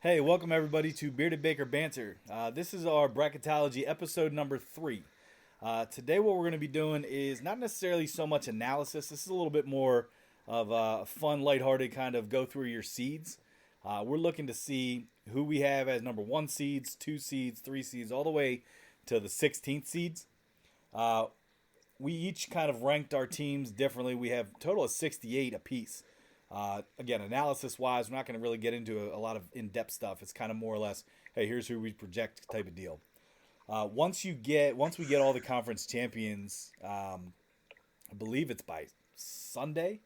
Hey, welcome everybody to Bearded Baker Banter. This is our Bracketology episode number 3. Today, what we're going to be doing is not necessarily so much analysis. This is a little bit more of a fun, lighthearted kind of go through your seeds. We're looking to see who we have as number 1 seeds, 2 seeds, 3 seeds, all the way to the 16th seeds. We each kind of ranked our teams differently. We have a total of 68 apiece. Again, analysis-wise, we're not going to really get into a lot of in-depth stuff. It's kind of more or less, hey, here's who we project type of deal. Once we get all the conference champions, I believe it's by Sunday,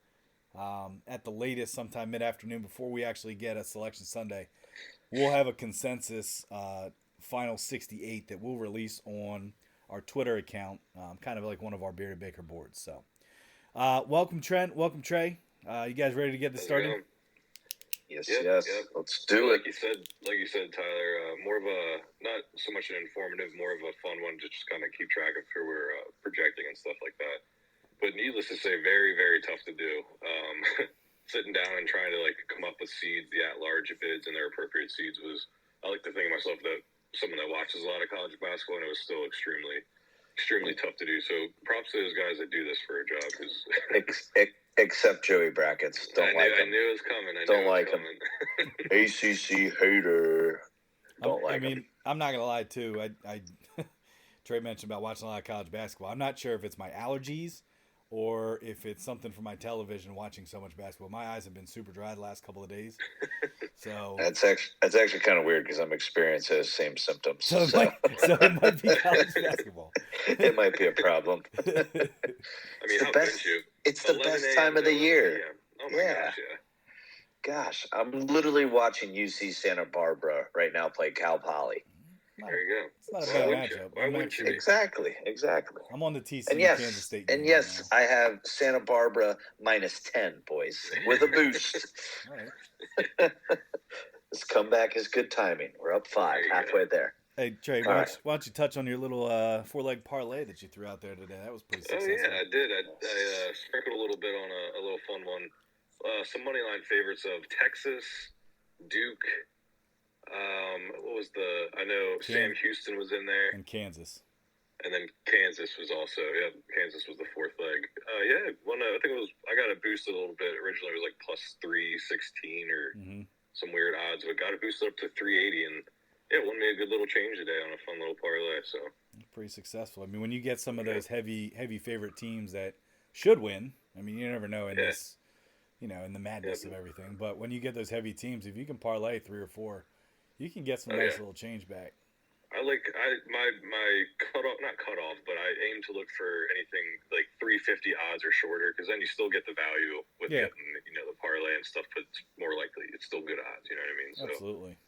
at the latest, sometime mid-afternoon, before we actually get a selection Sunday, we'll have a consensus final 68 that we'll release on our Twitter account, kind of like one of our Bearded Baker boards. So, welcome Trent, welcome Trey. You guys ready to get this started? Yes. Let's do it. Like you said, Tyler. More of a not so much an informative, more of a fun one to just kind of keep track of who we're projecting and stuff like that. But needless to say, very, very tough to do. Sitting down and trying to come up with seeds, the at-large bids and their appropriate seeds was. I like to think of myself that someone that watches a lot of college basketball, and it was still extremely tough to do. So props to those guys that do this for a job. Except Joey Brackets. I knew it was coming. Don't like him. ACC hater. I'm not gonna lie too. I Trey mentioned about watching a lot of college basketball. I'm not sure if it's my allergies or if it's something from my television watching so much basketball. My eyes have been super dry the last couple of days. So that's actually kind of weird because I'm experiencing the same symptoms. So it might be college basketball. It might be a problem. It's the best time of the year. Oh my gosh, yeah. Gosh, I'm literally watching UC Santa Barbara right now play Cal Poly. There you go. It's not a bad matchup. Why wouldn't you be? Exactly. I'm on the TC Kansas State game. And yes, I have Santa Barbara -10, boys, with a boost. All right. This comeback is good timing. We're up 5, halfway there. Hey, Trey, why don't you touch on your little 4-leg parlay that you threw out there today? That was pretty successful. Oh, yeah, I did. I sprinkled a little bit on a little fun one. Some money line favorites of Texas, Duke. What was I know Sam Houston was in there. And Kansas. And then Kansas was also, Kansas was the 4th leg. I think I got it boosted a little bit. Originally it was plus 316 or some weird odds, but got it boosted up to 380 and won me a good little change today on a fun little parlay. So pretty successful. I mean, when you get some of those heavy favorite teams that should win, I mean, you never know in this, in the madness of everything. But when you get those heavy teams, if you can parlay 3 or 4, you can get some nice little change back. My not cutoff, but I aim to look for anything like 350 odds or shorter, because then you still get the value with getting the parlay and stuff, but it's more likely it's still good odds. You know what I mean? So. Absolutely.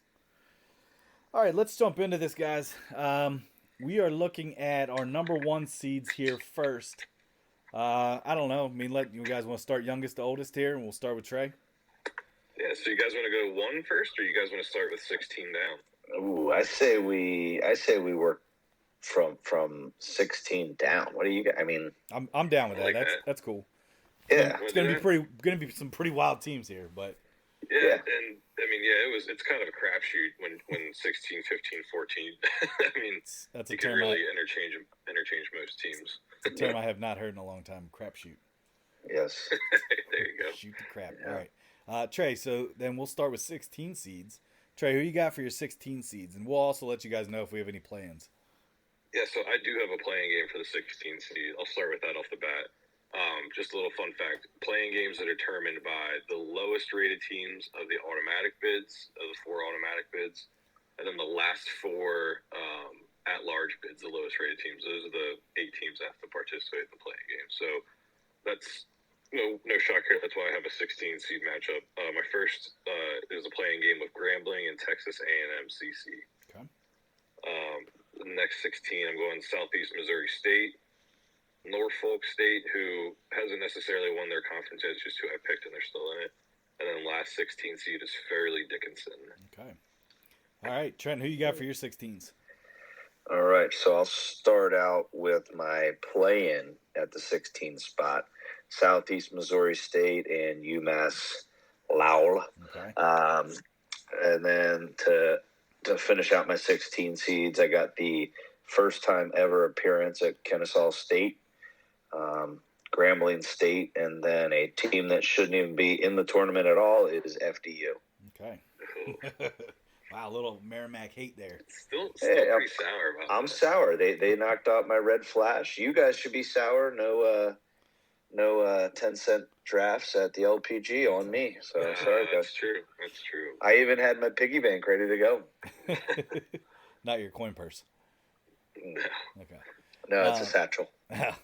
All right, let's jump into this, guys. We are looking at our number 1 seeds here first. I don't know. I mean, you guys want to start youngest to oldest here, and we'll start with Trey. Yeah. So you guys want to go 1 first, or you guys want to start with 16 down? Ooh, I say we work from 16 down. What do you got? I mean, I'm down with that. That's cool. Yeah, it's gonna be some pretty wild teams here, but and I mean, it's kind of a crapshoot when 16, 15, 14. I mean, that's a you term can really interchange most teams. It's a term I have not heard in a long time. Crapshoot. Yes. There you go. Shoot the crap. Yeah. All right, Trey. So then we'll start with 16 seeds. Trey, who you got for your 16 seeds? And we'll also let you guys know if we have any plans. Yeah, so I do have a playing game for the 16 seed. I'll start with that off the bat. Just a little fun fact. Playing games are determined by the lowest rated teams of the automatic bids, of the 4 automatic bids, and then the last 4 at-large bids, the lowest rated teams. Those are the 8 teams that have to participate in the playing game. So that's no shock here. That's why I have a 16 seed matchup. My first is a playing game with Grambling and Texas A&M CC. Okay. The next 16, I'm going Southeast Missouri State, Norfolk State, who hasn't necessarily won their conference yet, it's just who I picked and they're still in it. And then last 16 seed is Fairleigh Dickinson. Okay. All right, Trent, who you got for your 16s? All right, so I'll start out with my play-in at the 16th spot. Southeast Missouri State and UMass Lowell. Okay. And then to finish out my 16 seeds, I got the first time ever appearance at Kennesaw State, Grambling State, and then a team that shouldn't even be in the tournament at all is FDU. Okay. Wow, a little Merrimack hate there. Still pretty sour about I'm that. sour. They knocked out my red flash. You guys should be sour. No 10-cent drafts at the LPG on me. So sorry, guys. That's true. That's true. I even had my piggy bank ready to go. Not your coin purse. Mm. Okay. No, it's a satchel. All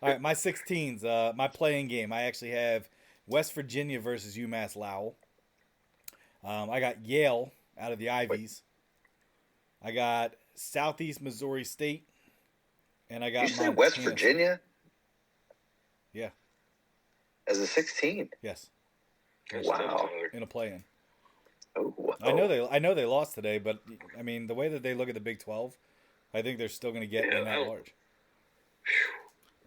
right, my 16s. My playing game. I actually have West Virginia versus UMass Lowell. I got Yale out of the Ivies. I got Southeast Missouri State, and I got. You said West Virginia? Yeah. As a 16. Yes. Wow. In a play-in. Oh. Wow. I know they lost today, but I mean the way that they look at the Big 12, I think they're still going to get in that large.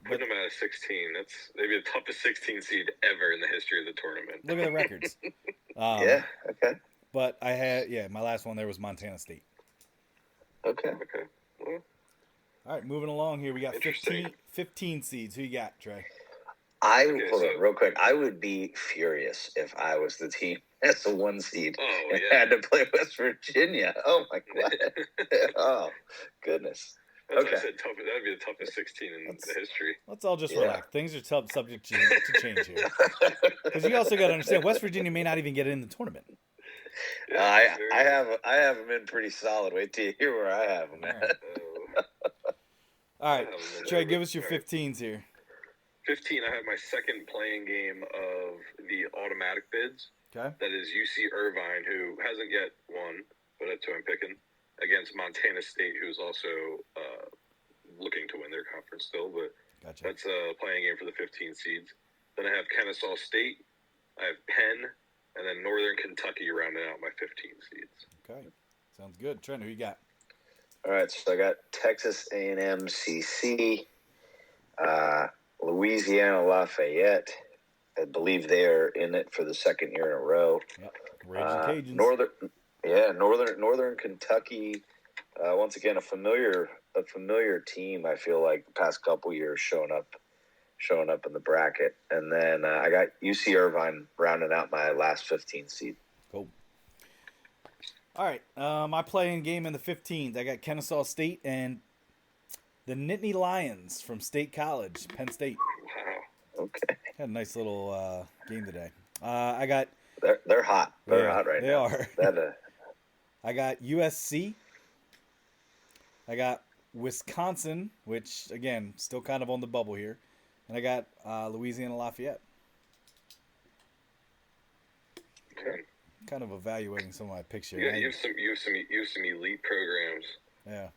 Putting them at a 16, that's maybe the toughest 16 seed ever in the history of the tournament. Look at the records. Yeah. Okay. But I had my last one there was Montana State. Okay. Well, all right, moving along here. We got 15 seeds. Who you got, Trey? Hold on, real quick. I would be furious if I was the team as a 1 seed and had to play West Virginia. Oh my god! Oh goodness. That's what I said. That would be the toughest 16 in the history. Let's all just relax. Things are subject to change here. Because you also got to understand, West Virginia may not even get in the tournament. Yeah, I have them in pretty solid. Wait till you hear where I have them at. All right, Trey, give us your 15s here. 15, I have my second playing game of the automatic bids. Okay. That is UC Irvine, who hasn't yet won, but that's who I'm picking, against Montana State, who's also looking to win their conference still. But that's a playing game for the 15 seeds. Then I have Kennesaw State, I have Penn, and then Northern Kentucky rounding out my 15 seeds. Okay. Sounds good. Trent, who you got? All right, so I got Texas A&M CC, Louisiana Lafayette. I believe they are in it for the second year in a row. Yep. Cajuns. Northern Kentucky. Once again, a familiar team. I feel like the past couple years showing up in the bracket, and then I got UC Irvine rounding out my last 15 seed. Cool. All right, my playing game in the 15s. I got Kennesaw State and the Nittany Lions from State College, Penn State. Wow. Okay. Had a nice little game today. I got. They're hot. They're hot right now. They are. I got USC. I got Wisconsin, which again still kind of on the bubble here, and I got Louisiana Lafayette. Okay. Kind of evaluating some of my picks here. Yeah, you have some elite programs. Yeah.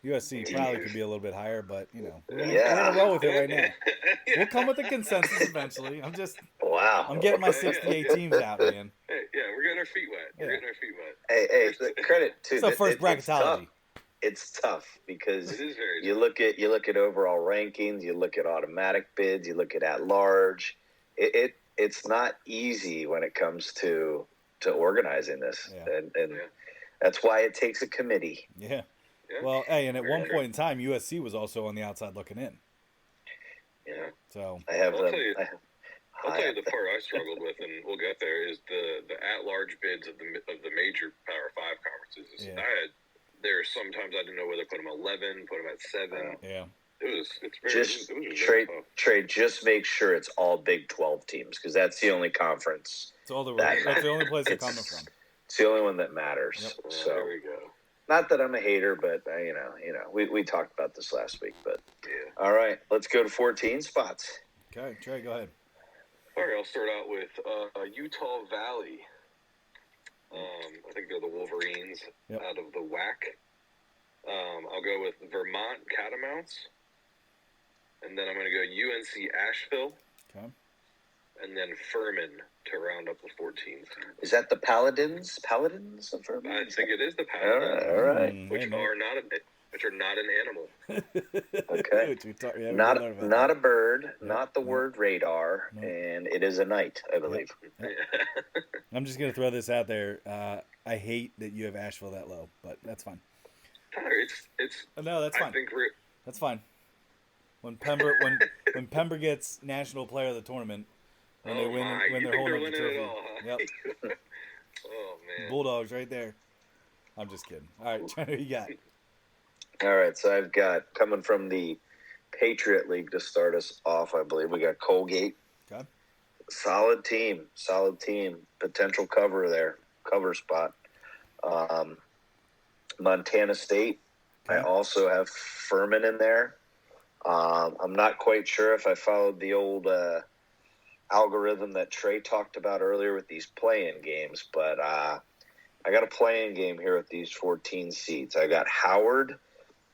USC probably could be a little bit higher, but we're Yeah. gonna roll with it right now. We'll come with a consensus eventually. I'm getting my 68 teams out, man. Hey, yeah, we're getting our feet wet. Hey, credit to it's the first bracketology. It's tough because it is very you look at overall rankings, you look at automatic bids, you look at large. It's not easy when it comes to organizing this, and that's why it takes a committee. Yeah. Well, hey, and at one point in time, USC was also on the outside looking in. Yeah. So I'll tell you the part I struggled with, and we'll get there, is the at-large bids of the major Power 5 conferences. Yeah. There are sometimes I didn't know whether to put them 11, put them at 7. Yeah. Trade. Just make sure it's all Big 12 teams because that's the only conference. That's the only place they're coming from. It's the only one that matters. Yep. So there we go. Not that I'm a hater, but we talked about this last week. But all right, let's go to 14 spots. Okay, Trey, go ahead. All right, I'll start out with Utah Valley. I think they're the Wolverines out of the WAC. I'll go with Vermont Catamounts. And then I'm going to go UNC Asheville. Okay. And then Furman to round up the 14th. Is that the Paladins? Paladins of Furman? I think it is the Paladins. All right. Which are not a bit. which are not an animal. Okay. Which we yeah, we Not did learn about not that. a bird, Yep, not the yep. word radar, Nope. and it is a knight, I believe. Yep. I'm just gonna throw this out there. I hate that you have Asheville that low, but that's fine. It's. No, that's I fine. think we're. That's fine. When Pember gets national player of the tournament, when they win My. when You they're think holding they're up the winning trophy. it all, huh? Yep. Oh man. Bulldogs right there. I'm just kidding. All right, Trent, who you got? All right, so I've got, coming from the Patriot League to start us off, I believe we got Colgate. Okay. Solid team. Potential cover spot. Montana State. Okay. I also have Furman in there. I'm not quite sure if I followed the old algorithm that Trey talked about earlier with these play-in games, but I got a play-in game here with these 14 seeds. I got Howard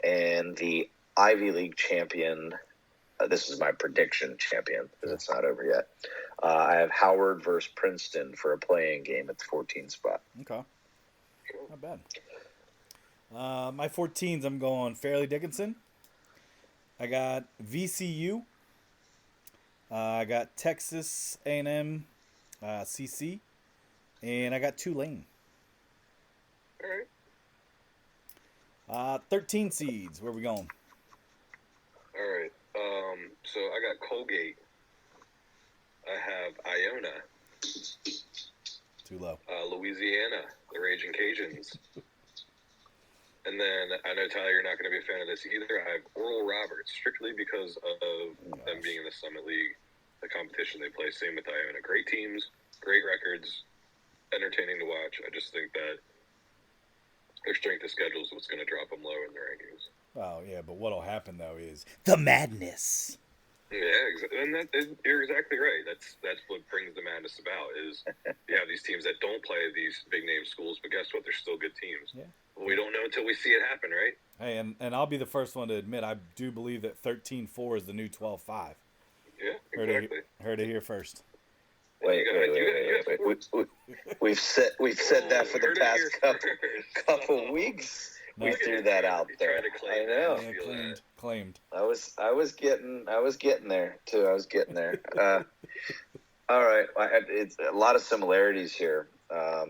and the Ivy League champion. This is my prediction champion because it's not over yet. I have Howard versus Princeton for a play-in game at the 14 spot. Okay. Not bad. My 14s, I'm going Fairleigh Dickinson. I got VCU. I got Texas A&M, CC, and I got Tulane. All right. 13 seeds. Where we going? All right. So I got Colgate. I have Iona. Too low. Louisiana, the Raging Cajuns. And then I know, Tyler, you're not going to be a fan of this either. I have Oral Roberts, strictly because of them being in the Summit League, the competition they play. Same with Iona. Great teams, great records, entertaining to watch. I just think that their strength of schedule is what's going to drop them low in the rankings. Oh, yeah, but what'll happen, though, is the madness. Yeah, and you're exactly right. That's what brings the madness about, is you have these teams that don't play these big-name schools, but guess what? They're still good teams. Yeah. Well, we don't know until we see it happen, right? Hey, and I'll be the first one to admit, I do believe that 13-4 is the new 12-5. Yeah, exactly. Heard it here first. Wait. We've said that for the past couple weeks. We threw that out there. I know. Yeah, claimed. I was getting there too. I was getting there. All right, it's a lot of similarities here. A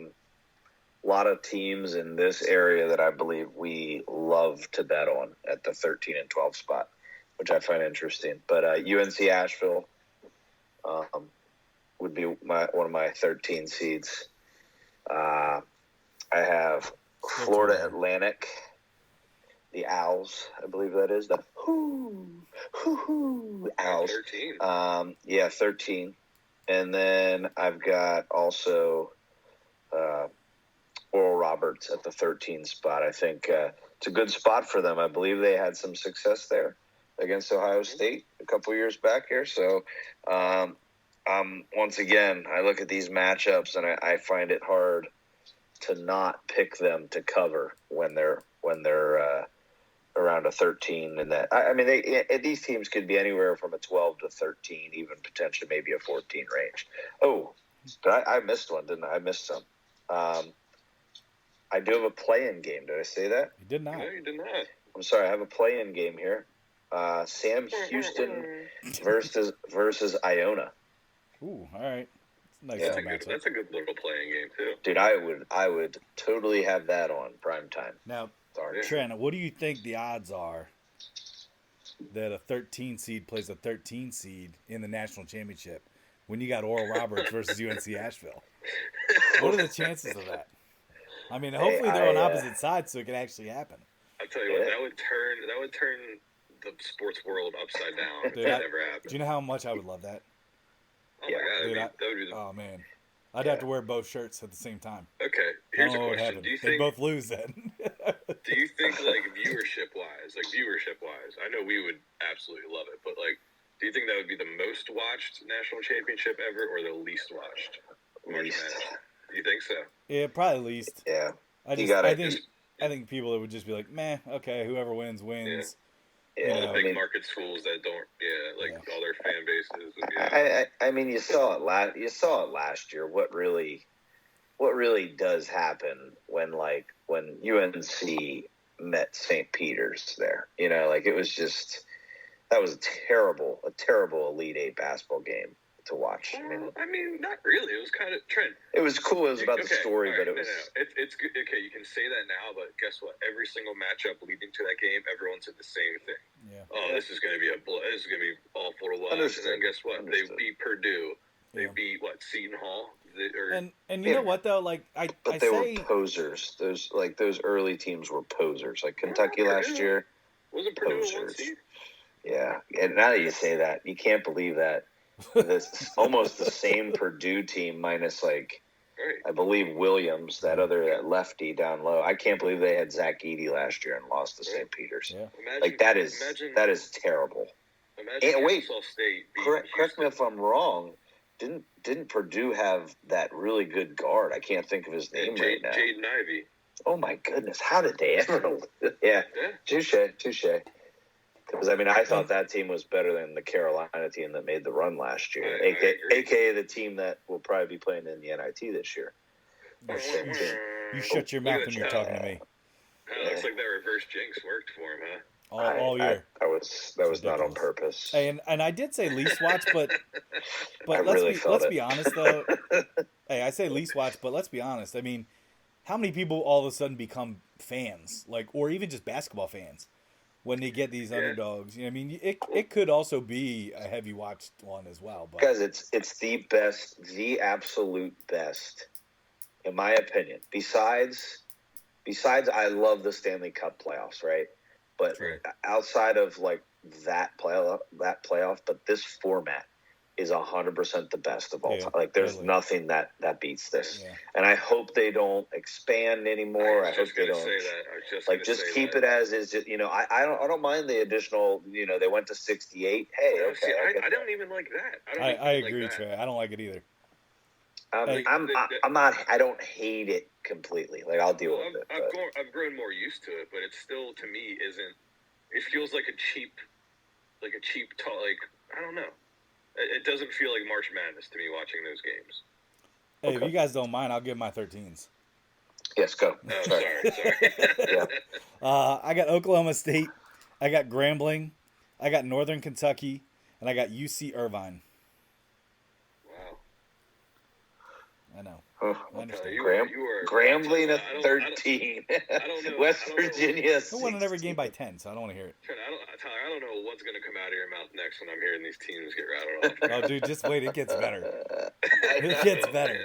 lot of teams in this area that I believe we love to bet on at the 13 and 12 spot, which I find interesting. But UNC Asheville would be one of my 13 seeds. I have Florida Atlantic, the Owls, I believe that is the Owls. 13. Yeah, 13. And then I've got also Oral Roberts at the 13 spot. I think it's a good spot for them. I believe they had some success there against Ohio State a couple years back here. So, once again, I look at these matchups and I find it hard to not pick them to cover when they're around a 13. And that, I mean, these teams could be anywhere from a 12 to 13, even potentially maybe a 14 range. Oh, but I missed one, didn't I? I missed some. I do have a play-in game. Did I say that? You did not. No, you did not. I'm sorry. I have a play-in game here. Sam Houston versus Iona. Ooh, all right. Nice. Yeah. That's a good little playing game too. Dude, I would totally have that on prime time. Now, Sorry. Trent, what do you think the odds are that a 13 seed plays a 13 seed in the national championship when you got Oral Roberts versus UNC Asheville? What are the chances of that? I mean, hopefully they're on opposite sides so it can actually happen. I'll tell you what, that would turn the sports world upside down Dude, if that ever happened. Do you know how much I would love that? Oh my god, Dude, that would be the... Oh man, I'd have to wear both shirts at the same time. Okay, here's a what would question. happen. Do you They'd think both lose then? Do you think, like, viewership wise, I know we would absolutely love it, but, like, do you think that would be the most watched national championship ever or the least watched? Least. Do you think so? Yeah, probably least. Yeah. I think people that would just be like, meh, okay, whoever wins wins. Yeah. All the big market schools that don't, all their fan bases would be. I mean, you saw it last year. What really does happen when UNC met St. Peter's there. You know, like it was just that was a terrible Elite Eight basketball game to watch. I mean, not really. It was kind of Trent. It was cool. It was about the story, right, but it was. No. It's good. Okay, you can say that now, but guess what? Every single matchup leading to that game, everyone said the same thing. Yeah. Oh, this is going to be this is going to be awful to watch. And then guess what? They beat Purdue. They beat Seton Hall. And you know what though? Like they were posers. Those early teams were posers. Like Kentucky last year. Wasn't Purdue a 1 seed? Yeah, and now that you say that, you can't believe that. This almost the same Purdue team minus I believe Williams, that lefty down low. I can't believe they had Zach Edey last year and lost to St. Peter's. Yeah. That is terrible. Wait, correct me if I'm wrong. Didn't Purdue have that really good guard? I can't think of his name right now. Jaden Ivey. Oh my goodness! How did they ever? Yeah, touche. Because, I thought that team was better than the Carolina team that made the run last year, a.k.a. the team that will probably be playing in the NIT this year. You shut your mouth when you're talking to me. Looks like that reverse jinx worked for him, huh? All year. That was not on purpose. Hey, and I did say least watch, but let's be honest, though. Hey, I say least watch, but let's be honest. I mean, how many people all of a sudden become fans, or even just basketball fans? When they get these underdogs, it could also be a heavy watched one as well. Because it's the best, the absolute best, in my opinion. Besides, I love the Stanley Cup playoffs, right? But outside of that playoff, but this format is 100% the best of all time. There's nothing that beats this. Yeah. And I hope they don't expand anymore. I hope they don't. Just keep it as is. I don't mind the additional. They went to 68. Hey, okay. See, I don't even like that. I agree, Trey. I don't like it either. I'm not. I don't hate it completely. I'll deal with it. I've grown more used to it, but it still to me isn't. It feels like a cheap. I don't know. It doesn't feel like March Madness to me watching those games. Hey, if you guys don't mind, I'll give my 13s. Yes, go. Oh, sorry. Yeah. I got Oklahoma State. I got Grambling. I got Northern Kentucky. And I got UC Irvine. Wow. I know. Oh, I understand. Grambling at 13. I don't know. West Virginia. Who won every game by 10, so I don't want to hear it. Tyler, I don't know what's going to come out of your mouth next when I'm hearing these teams get rattled off. Oh, dude, just wait. It gets better. It gets better.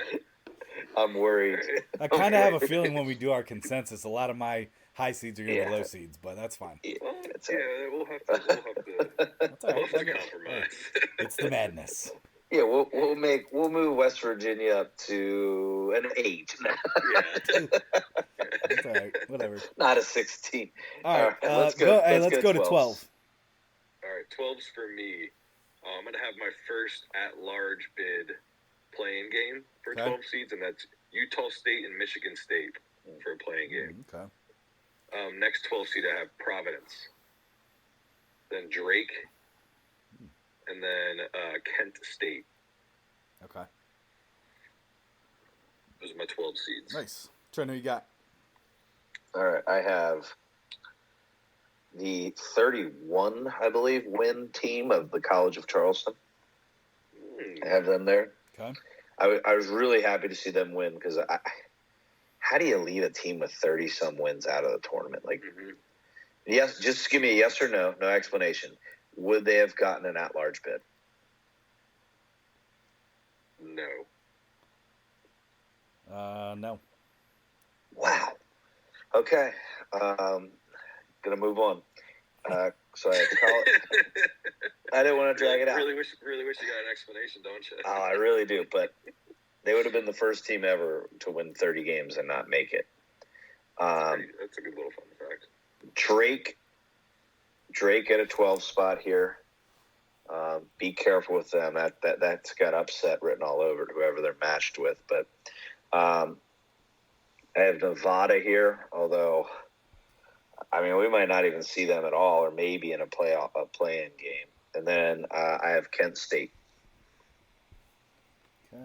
I'm worried. I kind of have a feeling when we do our consensus, a lot of my high seeds are going to be low seeds, but that's fine. Well, we'll have to compromise. It's the madness. Yeah, we'll move West Virginia up to an 8 now. That's all right. Whatever. Not a 16. All right, let's go. Hey, let's go to 12. All right, 12's for me. I'm gonna have my first at-large bid playing game for 12 seeds, and that's Utah State and Michigan State for a playing game. Okay. Next 12 seed, I have Providence, then Drake, and then Kent State. Okay. Those are my 12 seeds. Nice. Trent, who you got? All right, I have the 31, I believe, win team of the College of Charleston. I have them there. Okay. I was really happy to see them win because how do you lead a team with 30-some wins out of the tournament? Yes, just give me a yes or no, no explanation. Would they have gotten an at-large bid? No. No. Wow. Okay. Gonna move on. So I have to call it. I didn't want to drag it out. Really wish you got an explanation, don't you? Oh, I really do. But they would have been the first team ever to win 30 games and not make it. That's a good little fun fact. Drake at a 12 spot here. Be careful with them. That's got upset written all over it, whoever they're matched with. But I have Nevada here, although we might not even see them at all, or maybe in a play-in game. And then I have Kent State. Okay.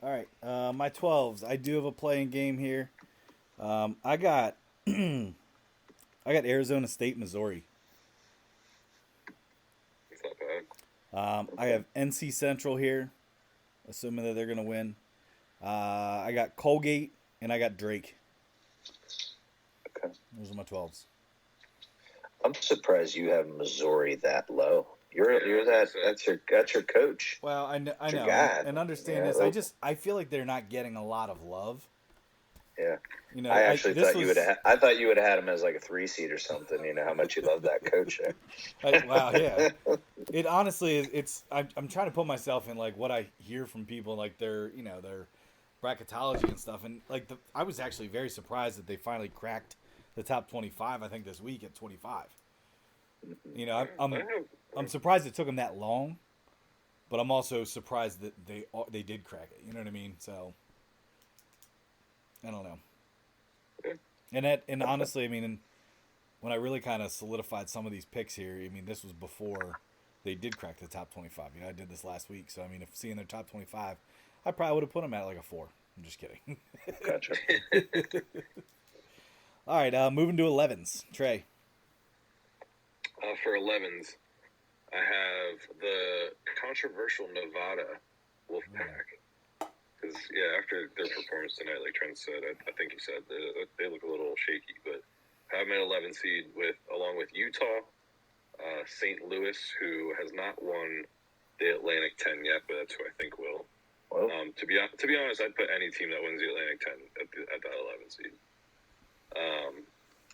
All right, my 12s. I do have a playing game here. I got I got Arizona State, Missouri. It's not bad. I have NC Central here, assuming that they're going to win. I got Colgate, and I got Drake. Okay. Those are my 12s. I'm surprised you have Missouri that low. You're that's your coach. Well, I know, God. and understand Yeah, this. I feel like they're not getting a lot of love. Yeah. You know, I actually thought you would have. I thought you would have had him as like a 3 seed or something. You know how much you love that coach there. Wow, yeah. It honestly is. I'm trying to put myself in like what I hear from people, like their bracketology and stuff, and like I was actually very surprised that they finally cracked the top 25. I think this week at 25. You know, I'm surprised it took them that long, but I'm also surprised that they did crack it. You know what I mean? So I don't know. And honestly, I mean, when I really kind of solidified some of these picks here, I mean, this was before they did crack the top 25. You know, I did this last week, so I mean, if seeing their top 25, I probably would have put them at like a 4. I'm just kidding. Gotcha. All right, moving to 11s. Trey. For 11s, I have the controversial Nevada Wolfpack. Because, after their performance tonight, like Trent said, I think he said, they look a little shaky. But I have them at 11 seed along with Utah, St. Louis, who has not won the Atlantic 10 yet, but that's who I think will. Well, To be honest, I'd put any team that wins the Atlantic 10 at that 11 seed.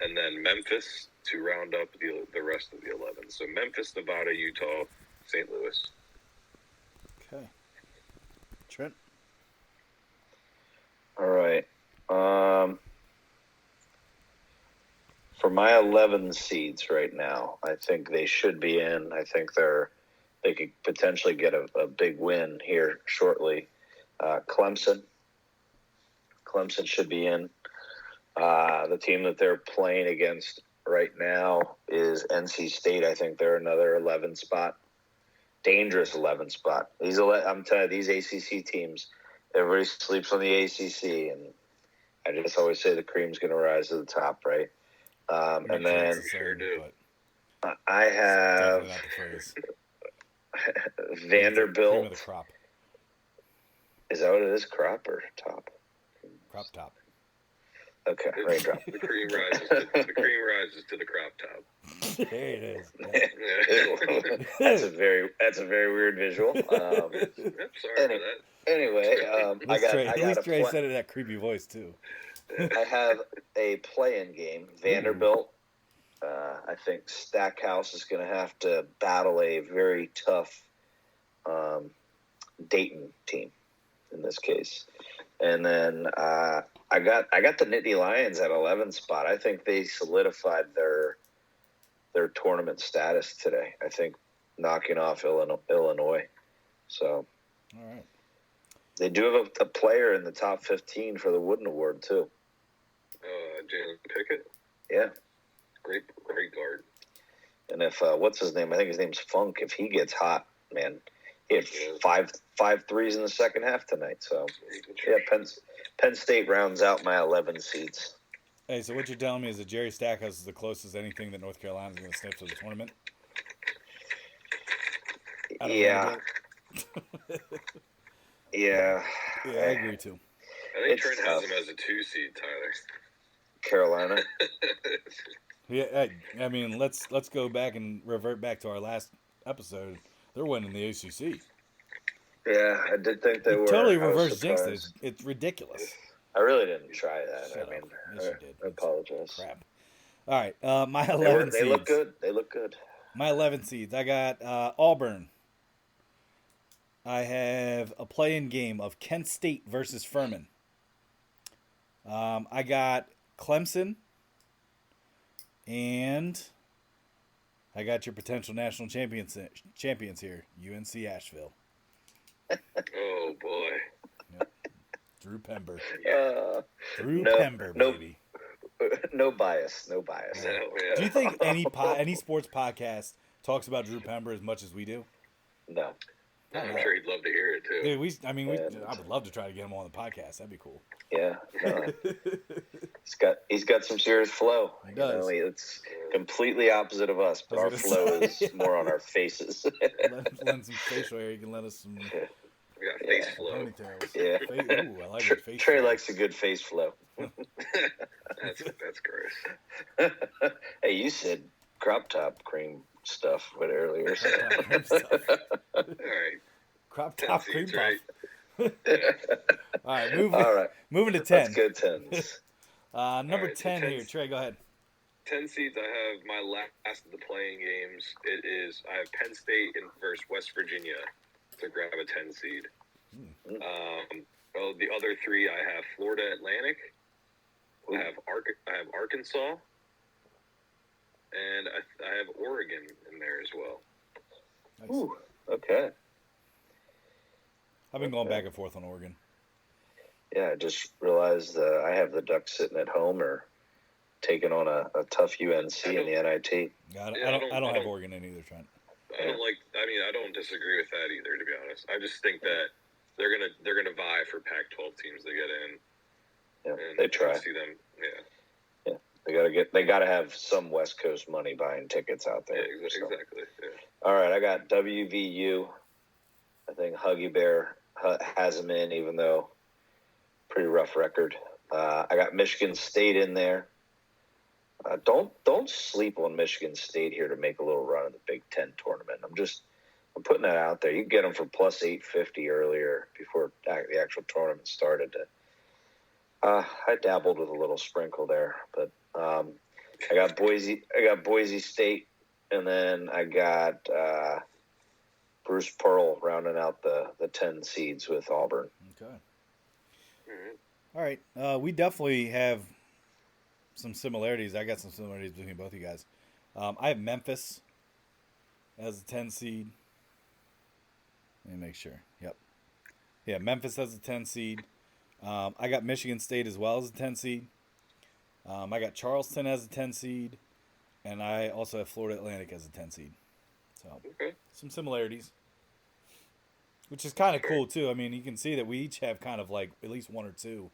And then Memphis to round up the rest of the 11. So Memphis, Nevada, Utah, St. Louis. Okay. Trent. all right. For my 11 seeds right now, I think they should be in. I think they could potentially get a big win here shortly. Clemson should be in. The team that they're playing against right now is NC State. I think they're another 11 spot, dangerous 11 spot. I'm telling you, these ACC teams, everybody sleeps on the ACC, and I just always say the cream's going to rise to the top, right? And then Sure do. I have Definitely not the phrase. Vanderbilt. Cream of the crop. Is that what it is? Crop or top? Crop top. Okay, raindrop. The cream rises to the crop top. There it is. Yeah. That's a very weird visual. Sorry for that. Anyway, At least Trey said it in that creepy voice too. I have a play-in game. Vanderbilt. I think Stackhouse is going to have to battle a very tough Dayton team in this case, and then I got the Nittany Lions at 11 spot. I think they solidified their tournament status today. I think knocking off Illinois. So, all right. They do have a player in the top 15 for the Wooden Award too. Jalen Pickett. Yeah, great guard. And if what's his name? I think his name's Funk. If he gets hot, man, he had five threes in the second half tonight. So yeah, Penn State rounds out my 11 seeds. Hey, so what you're telling me is that Jerry Stackhouse is the closest anything that North Carolina is going to sniff to the tournament? Yeah. Yeah. Yeah, I agree too. I think Trent has him as a 2 seed, Tyler. Carolina. Yeah, I mean, let's go back and revert back to our last episode. They're winning the ACC. Yeah, I did think they were. Totally reverse jinxed it. It's ridiculous. I really didn't try that. Shut I mean, up. Yes, you did. I apologize. Crap. All right, my 11 seeds. They look good. They look good. My 11 seeds. I got Auburn. I have a play-in game of Kent State versus Furman. I got Clemson. And I got your potential national champions here, UNC Asheville. Oh, boy. Yep. Drew Pember. Drew Pember, baby. No bias. No bias. No, yeah. Do you think any sports podcast talks about Drew Pember as much as we do? No. I'm sure he'd love to hear it, too. Dude, I would love to try to get him on the podcast. That'd be cool. Yeah. No. He's got some serious flow. He does. It's completely opposite of us, but our flow is more on our faces. Lend some facial hair. You can lend us some We got face flow. ponytails. Yeah. Ooh, I like it. Face Trey flow. likes a good face flow. That's gross. Hey, you said crop top cream stuff earlier. Crop top cream stuff. All right. Crop top cream seeds, puff. right? All right, moving to 10. Let's go 10s. Number right, 10 so here. Trey, go ahead. 10 seeds. I have my last of the playing games. I have Penn State versus West Virginia to grab a 10 seed. Well, the other three, I have Florida Atlantic. I have Arkansas, and I have Oregon in there as well. Nice. Ooh, okay. I've been going back and forth on Oregon. Yeah, I just realized I have the Ducks sitting at home or taking on a tough UNC in the NIT. I don't have Oregon in either, Trent. I don't disagree with that either, to be honest. I just think that they're gonna vie for Pac-12 teams to get in. Yeah, and they try. I see them. Yeah. They gotta have some West Coast money buying tickets out there. Yeah, exactly. Yeah. All right, I got WVU. I think Huggy Bear has them in, even though pretty rough record. I got Michigan State in there. Don't sleep on Michigan State here to make a little run in the Big Ten tournament. I'm putting that out there. You can get them for plus 850 earlier before the actual tournament started. I dabbled with a little sprinkle there, but I got Boise State, and then I got Bruce Pearl rounding out the 10 seeds with Auburn. Okay. All right. We definitely have some similarities. I got some similarities between both of you guys. I have Memphis as a 10 seed. Let me make sure. Yep. Yeah, Memphis as a 10 seed. I got Michigan State as well as a 10 seed. I got Charleston as a 10 seed. And I also have Florida Atlantic as a 10 seed. So, some similarities. Which is kind of cool, too. I mean, you can see that we each have kind of like at least one or two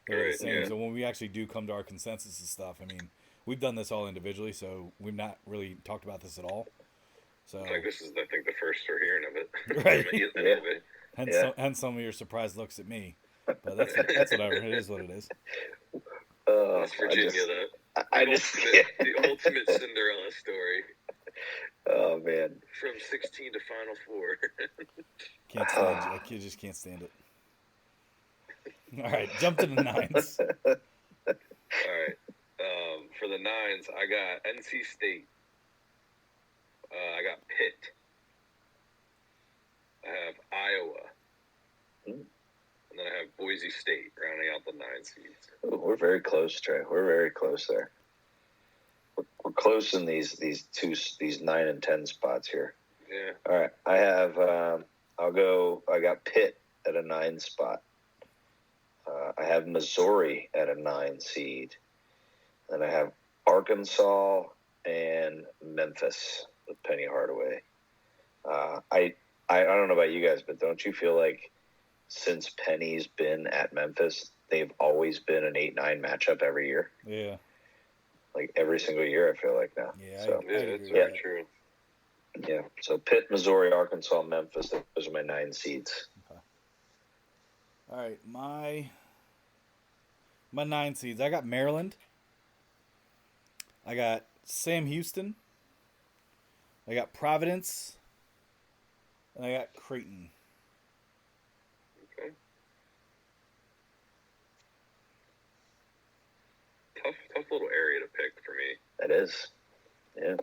that are the same. Yeah. So when we actually do come to our consensus and stuff, I mean, we've done this all individually, so we've not really talked about this at all. So this is, I think, the first we're hearing of it. Right. Hence some of your surprised looks at me. But that's whatever. It is what it is. West Virginia, the ultimate Cinderella story. Oh, man. From 16 to Final Four. Can't stand it. I just can't stand it. All right, jump to the 9s. All right. For the 9s, I got NC State. I got Pitt. I have Iowa. And then I have Boise State rounding out the 9 seeds. Ooh, we're very close, Trey. We're very close there. We're close in these 9 and 10 spots here. Yeah. All right. I have I got Pitt at a 9 spot. I have Missouri at a 9 seed. And I have Arkansas and Memphis with Penny Hardaway. I don't know about you guys, but don't you feel like since Penny's been at Memphis, they've always been an 8-9 matchup every year? Yeah. Like every single year, I feel like now. Yeah, so, it's very true. Yeah. So Pitt, Missouri, Arkansas, Memphis, those are my 9 seeds. Okay. All right, my 9 seeds. I got Maryland. I got Sam Houston. I got Providence. And I got Creighton. Okay. Tough little area to pick for me. That is. Yeah.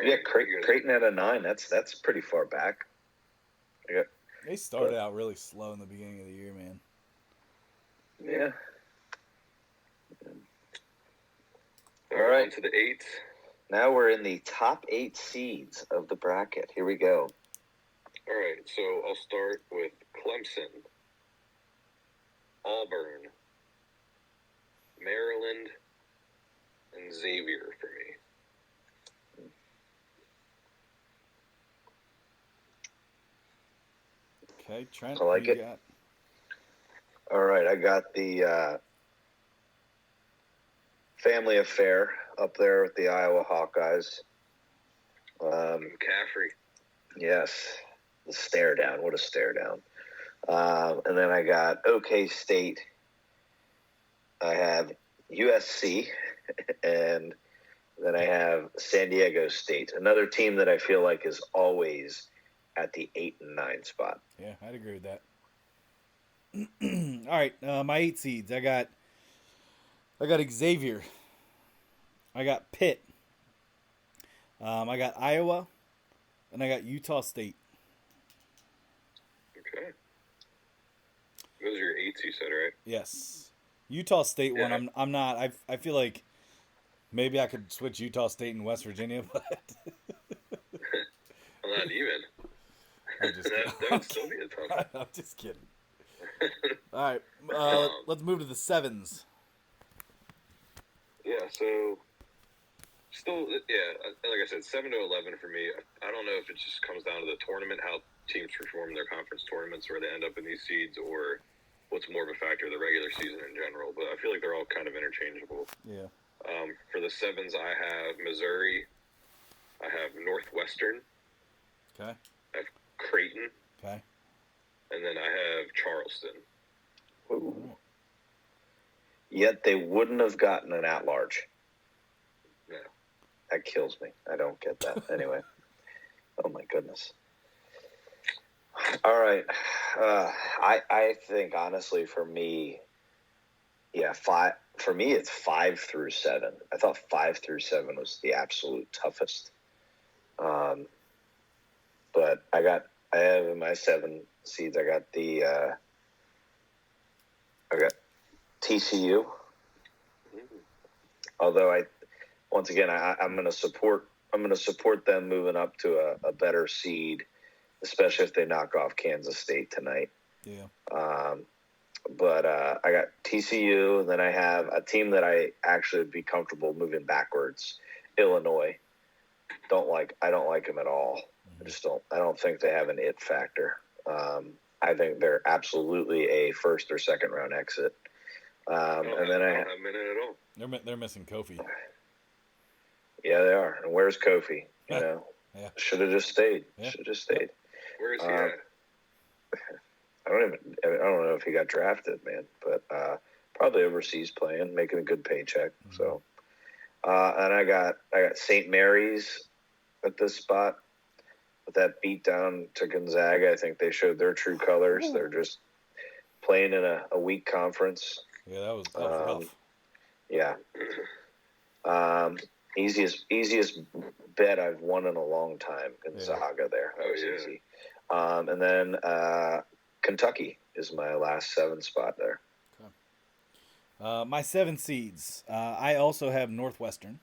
Yeah, Creighton at a 9. That's pretty far back. They started out really slow in the beginning of the year, man. Yeah. All right, to the 8s. Now we're in the top 8 seeds of the bracket. Here we go. All right, so I'll start with Clemson, Auburn, Maryland, and Xavier for me. Okay, Trent. I like it. Got? All right, I got the family affair up there with the Iowa Hawkeyes. McCaffrey. Yes, the stare down. What a stare down. And then I got OK State. I have USC, and then I have San Diego State, another team that I feel like is always at the 8 and 9 spot. Yeah, I'd agree with that. All right, my 8 seeds. I got Xavier. I got Pitt. I got Iowa, and I got Utah State. Okay. Those are your 8s, you said, right? Yes. Utah State Yeah. one. I'm not. I feel like maybe I could switch Utah State and West Virginia, but Well, not even. I'm just kidding. That would still be a tough. I'm just kidding. All right, let's move to the 7s. Yeah, so still, yeah, like I said, 7 to 11 for me. I don't know if it just comes down to the tournament, how teams perform in their conference tournaments, where they end up in these seeds, or what's more of a factor, the regular season in general. But I feel like they're all kind of interchangeable. Yeah. For the 7s, I have Missouri. I have Northwestern. Okay. I have Creighton. Okay. And then I have Charleston. Ooh. Yet they wouldn't have gotten an at-large. No. That kills me. I don't get that. Anyway. Oh, my goodness. All right. I think, honestly, for me, for me, it's 5 through 7. I thought 5 through 7 was the absolute toughest. But I have in my 7 seeds, I got TCU. Although I'm going to support them moving up to a better seed, especially if they knock off Kansas State tonight. Yeah. But I got TCU, and then I have a team that I actually would be comfortable moving backwards. Illinois. I don't like them at all. I don't think they have an it factor. I think they're absolutely a first or second round exit. And then I don't have minute at all. They're missing Kofi. Yeah, they are. And where's Kofi? You know, Yeah. should have just stayed. Yeah. Should have just stayed. Where is he at? I don't know if he got drafted, man, but probably overseas playing, making a good paycheck. Mm-hmm. So, and I got St. Mary's at this spot with that beat down to Gonzaga. I think they showed their true colors. They're just playing in a weak conference. Yeah, that was rough. Yeah. Easiest bet I've won in a long time. Gonzaga there. That was easy. And then Kentucky is my last 7 spot there. Okay. My 7 seeds. I also have Northwestern.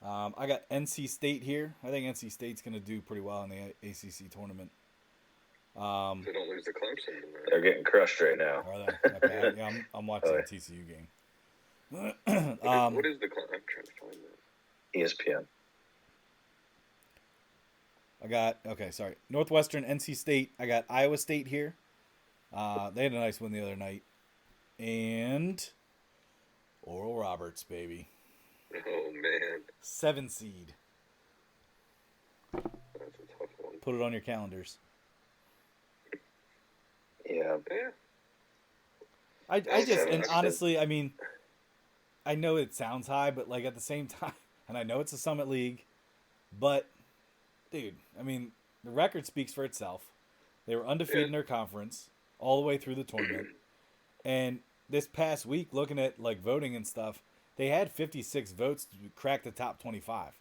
I got NC State here. I think NC State's going to do pretty well in the ACC tournament. They don't lose the Clemson. They're getting crushed right now. Are they? Okay. Yeah, I'm watching the TCU game. What is the Clemson? I'm trying to find that. ESPN. I got Northwestern, NC State. I got Iowa State here. They had a nice win the other night, and Oral Roberts, baby. Oh man, 7 seed. That's a tough one. Put it on your calendars. Yeah. Honestly, I mean, I know it sounds high, but like at the same time, and I know it's a Summit League, but dude, I mean, the record speaks for itself. They were undefeated in their conference all the way through the tournament. And this past week, looking at like voting and stuff, they had 56 votes to crack the top 25.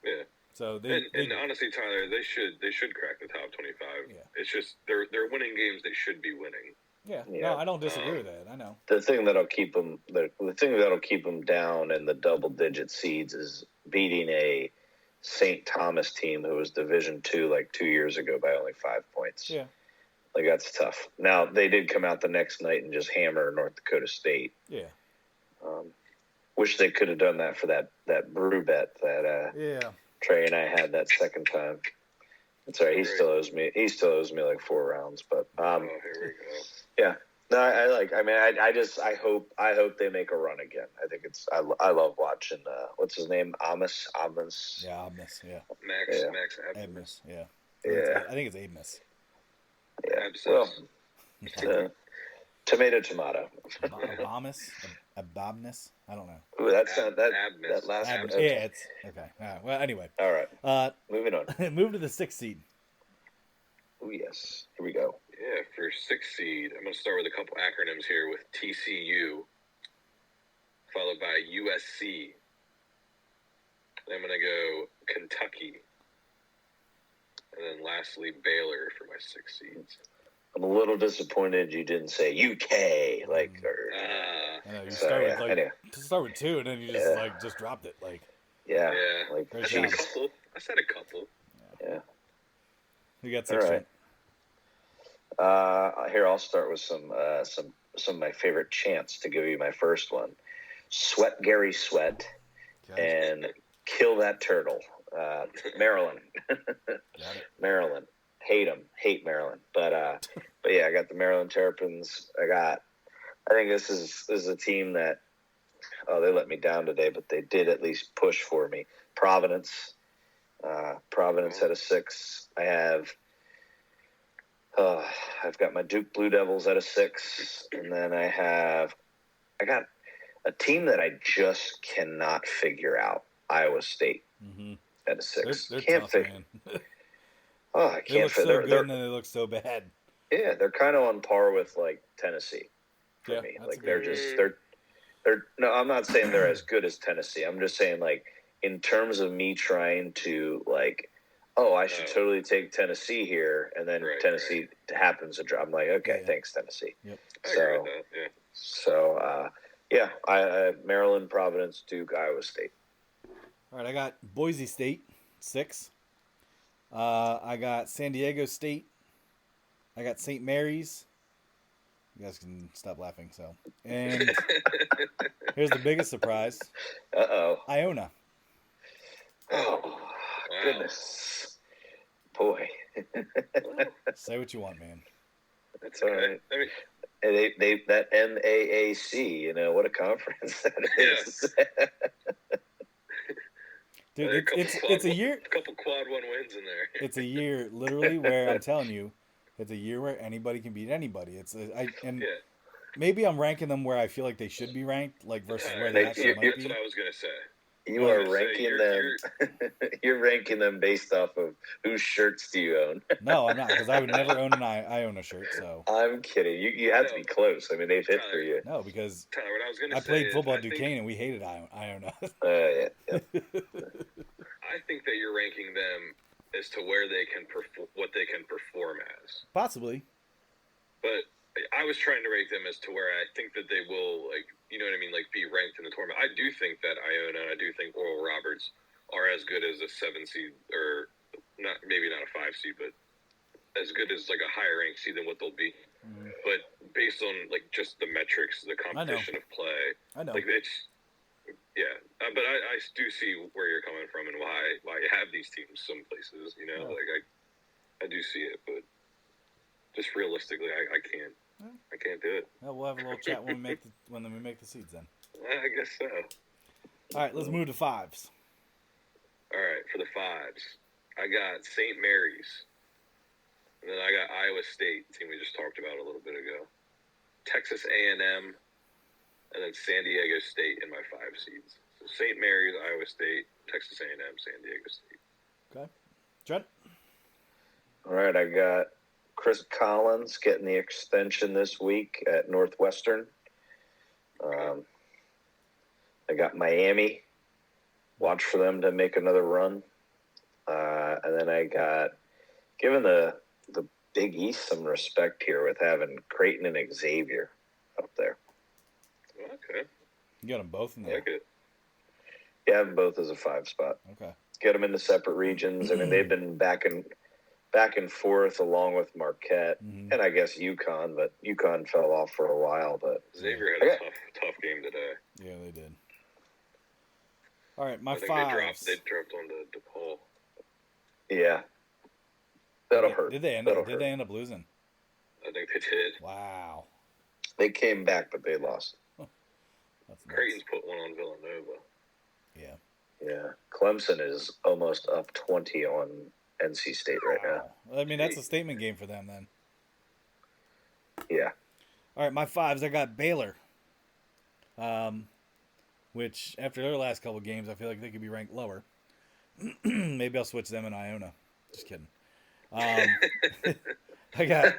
Yeah. So and honestly, Tyler, they should crack the top 25. Yeah. It's just they're winning games they should be winning. Yeah. No, I don't disagree with that. I know. The thing that'll keep them down in the double-digit seeds is beating a St. Thomas team who was Division II like 2 years ago by only 5 points. Yeah. Like, that's tough. Now, they did come out the next night and just hammer North Dakota State. Yeah. Wish they could have done that for that brew bet that Trey and I had that second time. It's all right. He still owes me like 4 rounds, but here we go. yeah. No, I like. I mean, I hope they make a run again. I think it's. I love watching. What's his name? Amos. Yeah, Abness. Yeah. Max Abness. Abness. Yeah. Yeah. I think it's Abness. Yeah. Abscess. Well, tomato. Abomus? Abomness? I don't know. Ooh, that's not that. Abness. That last. Abness. Okay. Yeah, it's okay. All right. Well, anyway. All right. Moving on. Move to the 6th seed. Oh yes. Here we go. Yeah, for 6th seed, I'm going to start with a couple acronyms here with TCU, followed by USC. Then I'm going to go Kentucky. And then lastly, Baylor for my 6 seeds. I'm a little disappointed you didn't say UK. Like, or, I know you sorry, start with 2, and then you just just dropped it. Like, yeah. Yeah. Like, Great I said a job. couple. Yeah. you got 6. All right. Here I'll start with some of my favorite chants to give you my first one. Sweat Gary Sweat and Kill That Turtle. Maryland. Maryland. Hate Maryland. But yeah, I got the Maryland Terrapins. I think this is a team that they let me down today, but they did at least push for me. Providence. Providence at a 6. I've got my Duke Blue Devils at a 6, and then I got a team that I just cannot figure out. Iowa State at a 6. They're Can't tough, figure. man. Oh, I They can't look so figure. good, and then they look so bad. Yeah, they're kind of on par with like Tennessee for me. that's Like a they're good just they're. No, I'm not saying they're as good as Tennessee. I'm just saying like in terms of me trying to like. Oh, I should totally take Tennessee here, and then Tennessee happens to drop. I'm like, okay, thanks, Tennessee. Yep. I agree with that, yeah. So, I Maryland, Providence, Duke, Iowa State. All right, I got Boise State, 6. I got San Diego State. I got St. Mary's. You guys can stop laughing. So, and here's the biggest surprise. Iona. Oh, goodness. Boy. Say what you want, man. That's all right. I mean, they that NAAC, you know, what a conference that is. Dude, it's a year. A couple quad 1 wins in there. It's a year, literally, where I'm telling you, it's a year where anybody can beat anybody. Maybe I'm ranking them where I feel like they should be ranked, like versus where they actually might be. That's what I was gonna say. You are ranking them. You're ranking them based off of whose shirts do you own? No, I'm not, because I would never own an Iona shirt. So I'm kidding. You have to be close. I mean, they've hit for you. No, because Tyler, what I was gonna say played football at Duquesne and we hated Iona. Yeah. I think that you're ranking them as to where they can what they can perform as. Possibly. But I was trying to rank them as to where I think that they will, like, you know what I mean, like be ranked in the tournament. I do think that Iona and I do think Oral Roberts are as good as a 7 seed, or maybe not a 5 seed, but as good as like a higher ranked seed than what they'll be. Mm-hmm. But based on like just the metrics, the competition of play, I know. Like it's but I do see where you're coming from and why you have these teams some places. You know, like I do see it, but just realistically, I can't. I can't do it. Well, we'll have a little chat when we make the seeds then. I guess so. All right, let's move to 5s. All right, for the 5s, I got St. Mary's, and then I got Iowa State, team we just talked about a little bit ago, Texas A&M, and then San Diego State in my 5 seeds. So St. Mary's, Iowa State, Texas A&M, San Diego State. Okay, Trent. All right, I got Chris Collins getting the extension this week at Northwestern. I got Miami. Watch for them to make another run. And then I got, given the Big East some respect here with having Creighton and Xavier up there. Okay. You got them both in there. I like it. Yeah, have them both as a 5 spot. Okay. Get them into separate regions. I mean, they've been back and forth along with Marquette and I guess UConn, but UConn fell off for a while. But Xavier had a tough game today. Yeah, they did. All right, my 5s. They dropped on the DePaul. Yeah, that'll hurt. Did they end up losing? I think they did. Wow. They came back, but they lost. That's nuts. Creighton's put one on Villanova. Yeah. Yeah. Clemson is almost up 20 on NC State right now. Wow. I mean, that's a statement game for them then. Yeah. All right, my fives. I got Baylor. Which after their last couple games, I feel like they could be ranked lower. Maybe I'll switch them and Iona. Just kidding. I got.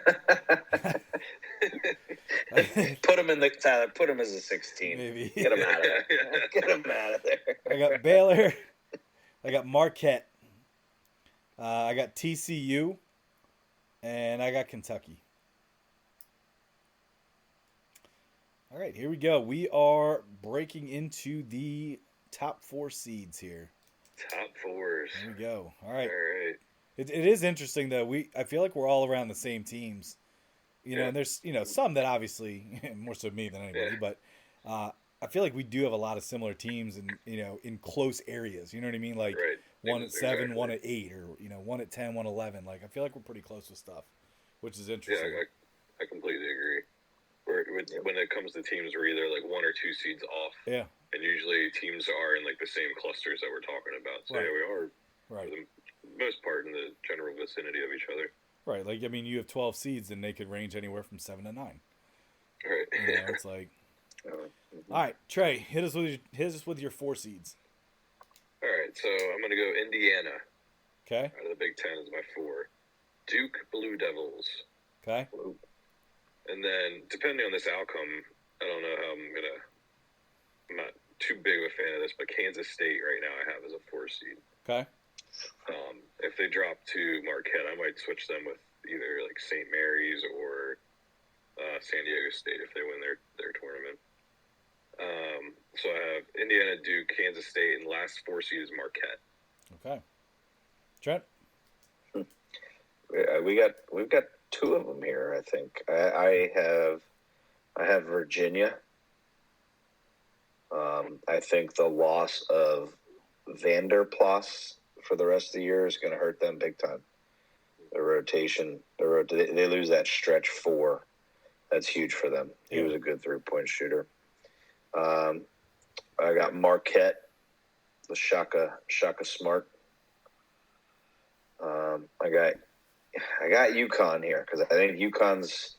Put him in the Tyler. Put him as a 16. Maybe. Get him out of there. Get him out of there. I got Baylor. I got Marquette. I got TCU, and I got Kentucky. All right, here we go. We are breaking into the top 4 seeds here. Top 4s. Here we go. All right. All right. It is interesting though. I feel like we're all around the same teams. You know, and there's some that obviously more so me than anybody, but I feel like we do have a lot of similar teams and in close areas. You know what I mean? Like one at 7, exactly. one at 8, or one at 10, one 11. Like I feel like we're pretty close with stuff, which is interesting. Yeah, I completely agree. When it comes to teams, we're either like 1 or 2 seeds off. Yeah. And usually teams are in like the same clusters that we're talking about. So Right. yeah, we are Right. for the most part in the general vicinity of each other. Right. Like I mean, you have 12 seeds, and they could range anywhere from 7 to 9. Right. It's like. All right, Trey, hit us with your 4 seeds. All right, so I'm gonna go Indiana. Okay. Out of the Big Ten is my 4. Duke Blue Devils. Okay. And then, depending on this outcome, I don't know how I'm not too big of a fan of this, but Kansas State right now I have as a 4 seed. Okay. If they drop to Marquette, I might switch them with either like St. Mary's or San Diego State if they win their tournament. So I have Indiana, Duke, Kansas State, and last 4 seed is Marquette. Okay. Trent? We've got 2 of them here. I think I have Virginia. I think the loss of Vanderplas for the rest of the year is going to hurt them big time. The rotation, they lose that stretch 4. That's huge for them. He was a good 3-point shooter. I got Marquette, the Shaka Smart. I got UConn here because I think UConn's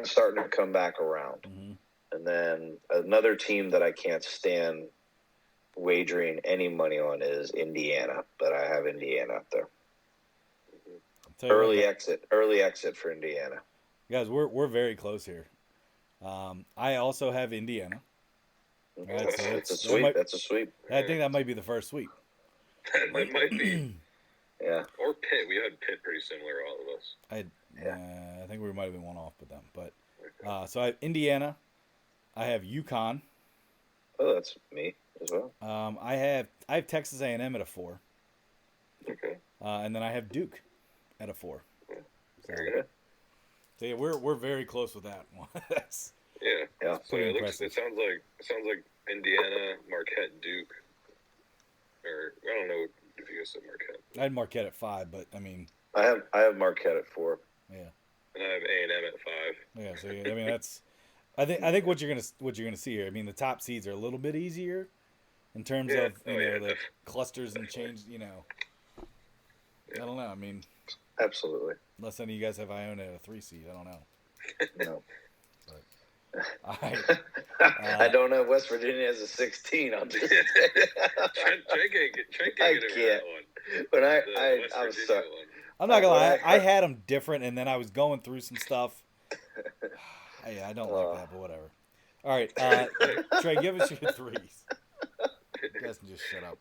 starting to come back around. Mm-hmm. And then another team that I can't stand wagering any money on is Indiana, but I have Indiana up there. Early exit for Indiana. Guys, we're very close here. I also have Indiana. Right, so That's a sweep. That's a sweep. I think that might be the first sweep. That might be. Yeah. Or Pitt. We had Pitt pretty similar, all of us. I think we might have been one off with them. But so I have Indiana. I have UConn. Oh, that's me as well. I have Texas A&M at a 4. Okay. And then I have Duke at a 4. Very good. So yeah, we're very close with that one. Yeah. So pretty it impressive. sounds like Indiana, Marquette, Duke, or I don't know if you guys said Marquette. I had Marquette at 5, but I mean, I have Marquette at 4. Yeah. And I have A&M at 5. Yeah. So I mean, that's. I think what you're gonna see here. I mean, the top seeds are a little bit easier in terms of the clusters and change. I don't know. I mean, absolutely. Unless any of you guys have Iona at a 3 seed, I don't know. No. All right. I don't know if West Virginia has a 16. I'll just Trent can't get over that one. But I'm sorry. I'm not gonna lie. I had them different, and then I was going through some stuff. I don't like that, but whatever. All right, Trey, give us your 3s. You guys can just shut up.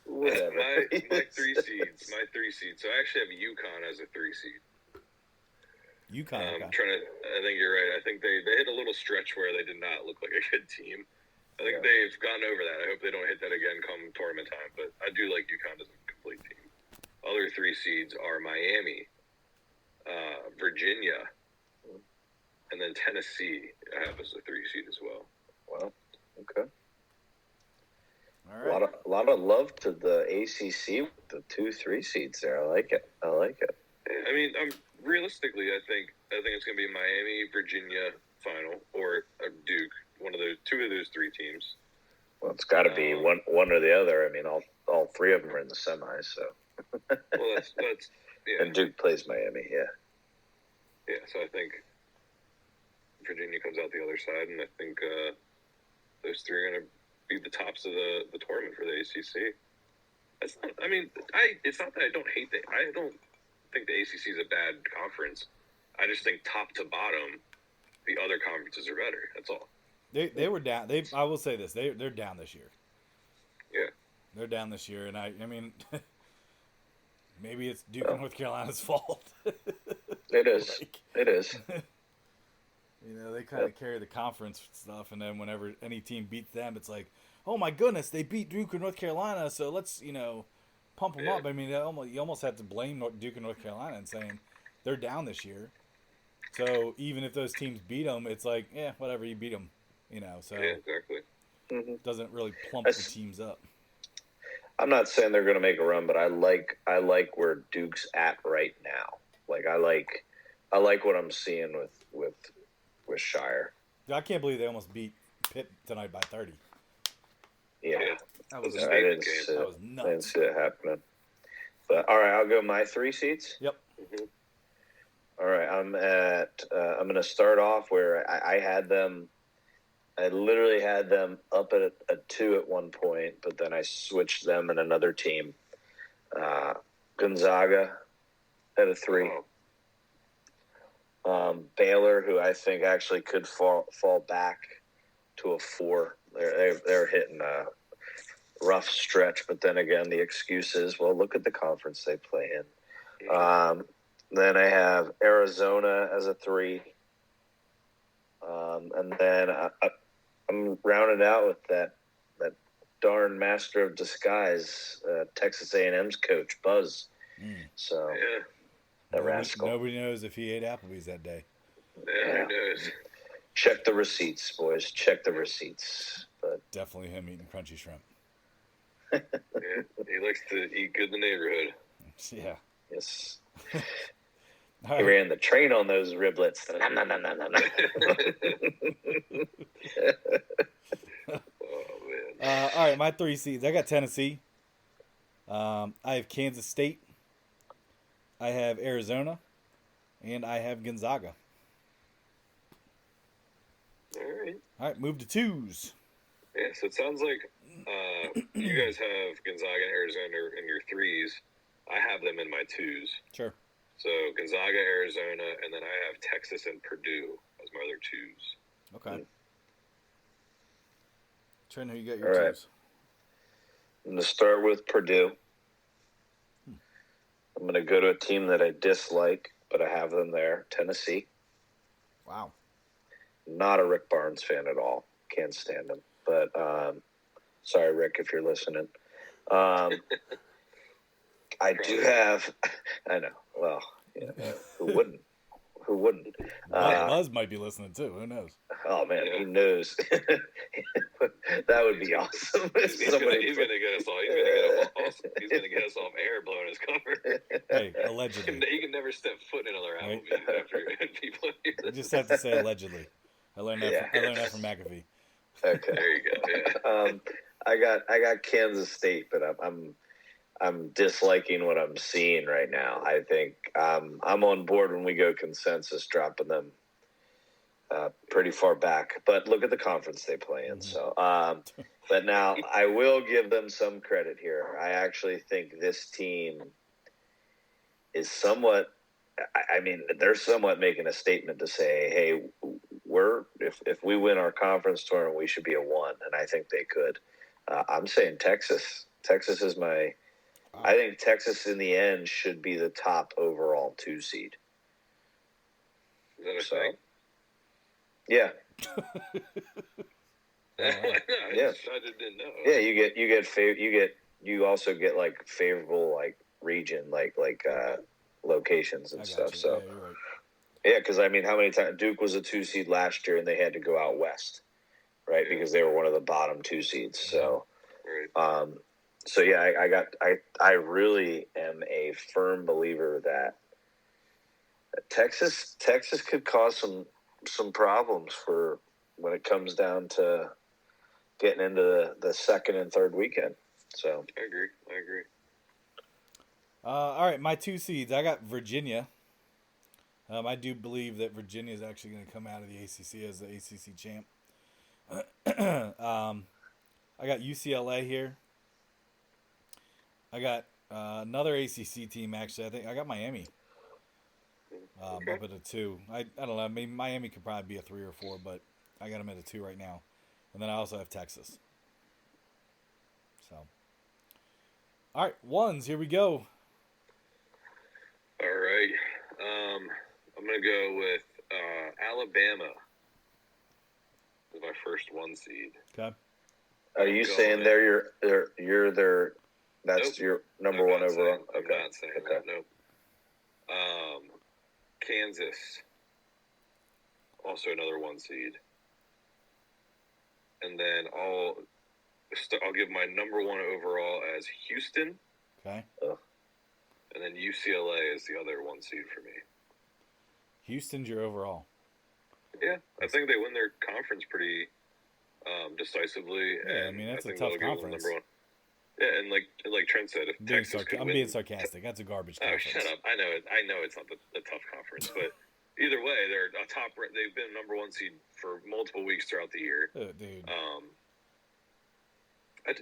Whatever. My 3 seeds. So I actually have UConn as a 3 seed. UConn. I think you're right. I think they hit a little stretch where they did not look like a good team. I think they've gotten over that. I hope they don't hit that again come tournament time. But I do like UConn as a complete team. Other 3 seeds are Miami, Virginia, and then Tennessee. I have as a 3 seed as well. Wow. Okay. All right. A lot of love to the ACC with the 2-3 seeds there. I like it. I mean, realistically, I think it's going to be Miami, Virginia, final, or Duke, two of those three teams. Well, it's got to be one or the other. I mean, all three of them are in the semis, so. Well, that's yeah. And Duke plays Miami, yeah. Yeah, so I think Virginia comes out the other side, and I think those three are going to be the tops of the tournament for the ACC. It's not that I don't hate I don't think the ACC is a bad conference. I just think top to bottom, the other conferences are better. That's all. They were down. I will say this. They're down this year. Yeah. They're down this year, and I mean, maybe it's Duke and North Carolina's fault. It is. It is. They kind of carry the conference stuff, and then whenever any team beats them, it's like, oh my goodness, they beat Duke and North Carolina, so let's pump them up. I mean, you almost have to blame Duke and North Carolina and saying they're down this year. So even if those teams beat them, it's like, yeah, whatever, you beat them, So yeah, exactly. It doesn't really plump the teams up. I'm not saying they're going to make a run, but I like where Duke's at right now. Like I like what I'm seeing with Shire. I can't believe they almost beat Pitt tonight by 30. Yeah. That was I didn't see it. That was nuts. I didn't see it happening. But all right, I'll go my 3 seats. Yep. Mm-hmm. All right, I'm going to start off where I had them. I literally had them up at a 2 at one point, but then I switched them and another team. Gonzaga at a 3. Baylor, who I think actually could fall back to a 4. They're hitting a rough stretch, but then again, the excuse is, well, look at the conference they play in. Then I have Arizona as a 3. And then I'm rounded out with that darn master of disguise, Texas A&M's coach, Buzz. So, the rascal. Nobody knows if he ate Applebee's that day. Yeah, who knows? Check the receipts, boys. Check the receipts. But definitely him eating crunchy shrimp. Yeah, he likes to eat good in the neighborhood. Yeah. Yes. Right. He ran the train on those riblets. No. Oh, man. All right, my 3 seeds. I got Tennessee. I have Kansas State. I have Arizona. And I have Gonzaga. All right, move to 2s. Yeah, so it sounds like you guys have Gonzaga and Arizona in your 3s. I have them in my 2s. Sure. So Gonzaga, Arizona, and then I have Texas and Purdue as my other 2s. Okay. Trent, who you got your 2s? I'm going to start with Purdue. I'm going to go to a team that I dislike, but I have them there, Tennessee. Wow. Not a Rick Barnes fan at all. Can't stand him. But sorry, Rick, if you're listening. I do have – I know. Well, who wouldn't? Who wouldn't? Buzz might be listening too. Who knows? Oh, man, he knows. That would be awesome. He's going to get us all. He's going to get us off air blowing his cover. Hey, allegedly. He can never step foot in another Applebee's after people hear this. You just have to say allegedly. I learned that from McAfee. Okay. There you go. Yeah. I got Kansas State, but I'm disliking what I'm seeing right now. I think I'm on board when we go consensus, dropping them pretty far back. But look at the conference they play in. So, but now I will give them some credit here. I actually think this team is somewhat. I mean, they're somewhat making a statement to say, "Hey, if we win our conference tournament, we should be a 1," and I think they could. I'm saying Texas. Texas is my. I think Texas in the end should be the top overall 2 seed. Is that a thing? Yeah. Yeah. I didn't know. Yeah, you also get like favorable like region like locations and stuff. You. So yeah, you're right. yeah, because I mean, how many times Duke was a 2 seed last year and they had to go out west, right? Yeah. Because they were one of the bottom 2 seeds. So, right. So yeah, I really am a firm believer that Texas could cause some problems for when it comes down to getting into the second and third weekend. So I agree. All right, my 2 seeds. I got Virginia. I do believe that Virginia is actually going to come out of the ACC as the ACC champ. I got UCLA here. I got another ACC team, actually. I think I got Miami up at a 2. I don't know. I mean, Miami could probably be a 3 or 4, but I got them at a 2 right now. And then I also have Texas. So, all right, 1s. Here we go. All right. I'm going to go with Alabama as my first 1 seed. Okay. are you saying you're their that's Nope. your number one overall? I'm not saying that. Nope. Kansas, also another 1 seed, and then I'll give my number 1 overall as Houston. Okay. And then UCLA is the other 1 seed for me. Houston's your overall. Yeah, I think they win their conference pretty decisively. Yeah, and I mean that's I a think tough they'll give them conference. number 1. Yeah, and like Trent said, if Texas could I'm win, being sarcastic. That's a garbage oh, conference. shut up! I know it's not the tough conference, but either way, they're a top. They've been number 1 seed for multiple weeks throughout the year. Dude. I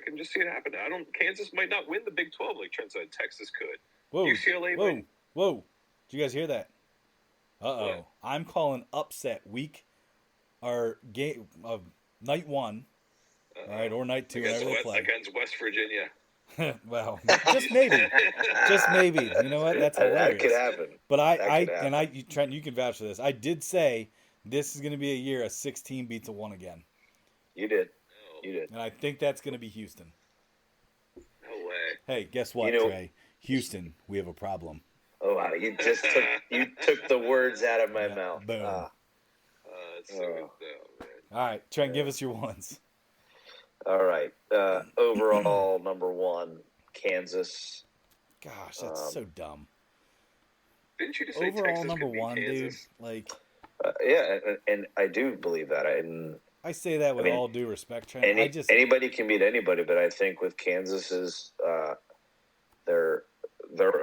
can just see it happen. Kansas might not win the Big 12 like Trent said. Texas could. Whoa. UCLA might. Whoa. Did you guys hear that? Uh-oh. What? I'm calling upset week or game of night 1. All right, or night 2, whenever they play. Against West Virginia. Well, just maybe. Just maybe. You know what? That's hilarious. That could happen. But Trent, you can vouch for this. I did say this is going to be a year a 16 beats a 1 again. You did. No. You did. And I think that's going to be Houston. No way. Hey, guess what, Trey? Houston, we have a problem. Oh, wow. You took the words out of my mouth. Boom. It's so good though, man. All right, Trent, give us your 1s. All right. Overall, number 1, Kansas. Gosh, that's so dumb. Didn't you just say Overall, Texas number could beat 1, Kansas? dude. Like, yeah, and I do believe that. I say that with all due respect, Trent. Anybody can beat anybody, but I think with Kansas's their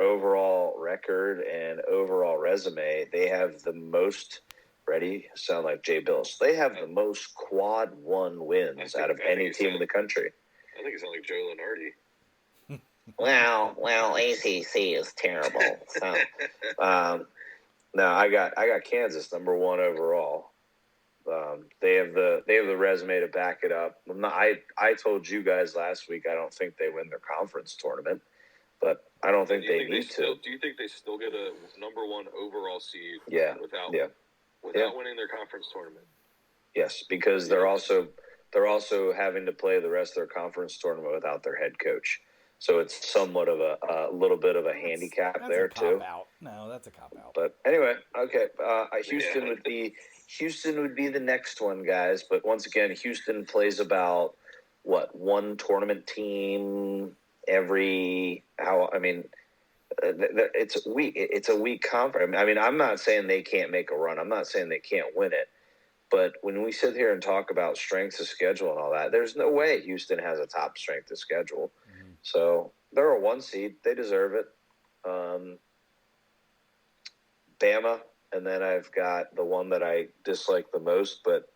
overall record and overall resume, they have the most. Ready? Sound like Jay Bills. They have the most quad 1 wins out of any team in the country. I think it sounds like Joe Lenardi. Well, ACC is terrible. So, no, I got Kansas number 1 overall. They have the resume to back it up. I told you guys last week I don't think they win their conference tournament, but I don't think they need to. Do you think they still get a number 1 overall seed? Yeah. Without winning their conference tournament. Yes, because they're also having to play the rest of their conference tournament without their head coach. So it's somewhat of a little bit of a handicap there too. Cop-out. No, that's a cop out. But anyway, okay. Houston would be the next one, guys. But once again, Houston plays about one tournament team every it's a weak conference. I mean, I'm not saying they can't make a run. I'm not saying they can't win it. But when we sit here and talk about strengths of schedule and all that, there's no way Houston has a top strength of schedule. Mm-hmm. So they're a 1 seed. They deserve it. Bama, and then I've got the one that I dislike the most, but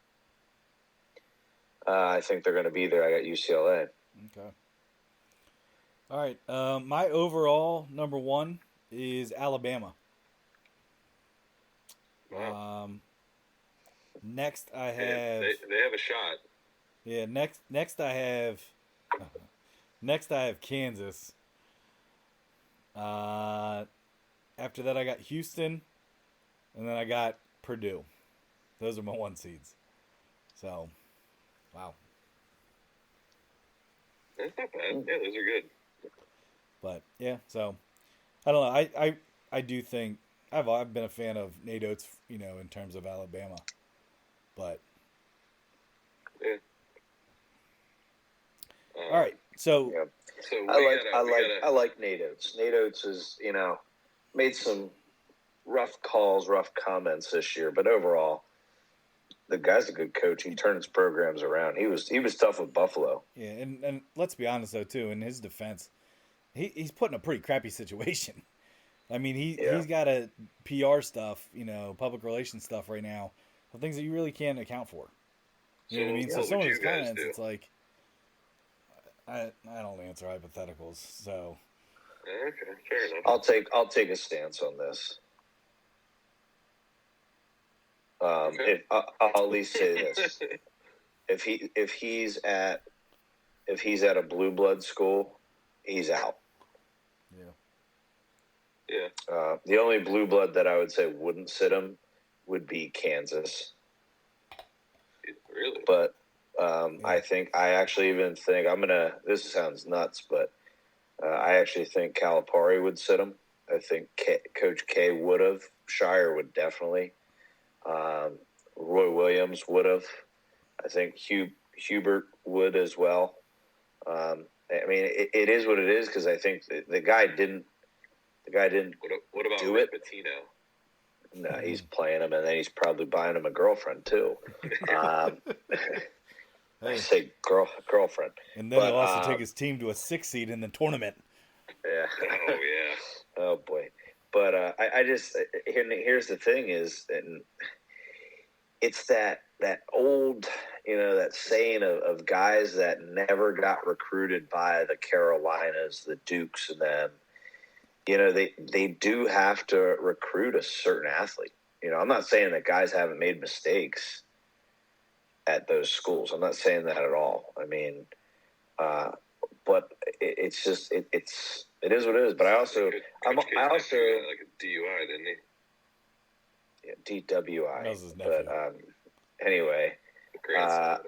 I think they're going to be there. I got UCLA. Okay. All right, my overall number 1 is Alabama. Wow. Next I have they have a shot. Yeah, next I have Kansas. After that I got Houston, and then I got Purdue. Those are my 1 seeds. So, wow. That's not bad. Yeah, those are good. But yeah, so I don't know. I do think I've been a fan of Nate Oates, in terms of Alabama. But yeah. All right, so yeah. So I like Nate Oates. Nate Oates is made some rough calls, rough comments this year, but overall, the guy's a good coach. He turns programs around. He was tough with Buffalo. Yeah, and let's be honest though too. In his defense, he's put in a pretty crappy situation. I mean, he's got a PR stuff, public relations stuff right now, of things that you really can't account for. You know what I mean? So some of his comments, it's like, I don't answer hypotheticals. So okay, fair enough. I'll take a stance on this. Okay. I'll at least say this: if he's at a blue blood school, he's out. Yeah. The only blue blood that I would say wouldn't sit him would be Kansas. Really? But I actually even think this sounds nuts, but I actually think Calipari would sit him. I think Coach K would have. Shire would definitely. Roy Williams would have. I think Hubert would as well. I mean, it is what it is because I think the guy didn't. What about do Rick it. Pitino? No, he's playing him, and then he's probably buying him a girlfriend too. I say girlfriend, and then he'll also take his team to a 6 seed in the tournament. Yeah. Oh yeah. Oh boy. But I just here's the thing is, and it's that old, that saying of guys that never got recruited by the Carolinas, the Dukes, and them. They do have to recruit a certain athlete. I'm not saying that guys haven't made mistakes at those schools. I'm not saying that at all. I mean, but it's just it is what it is. But I also like a DUI, didn't he? Yeah, DWI. That was his nephew. But anyway, yeah.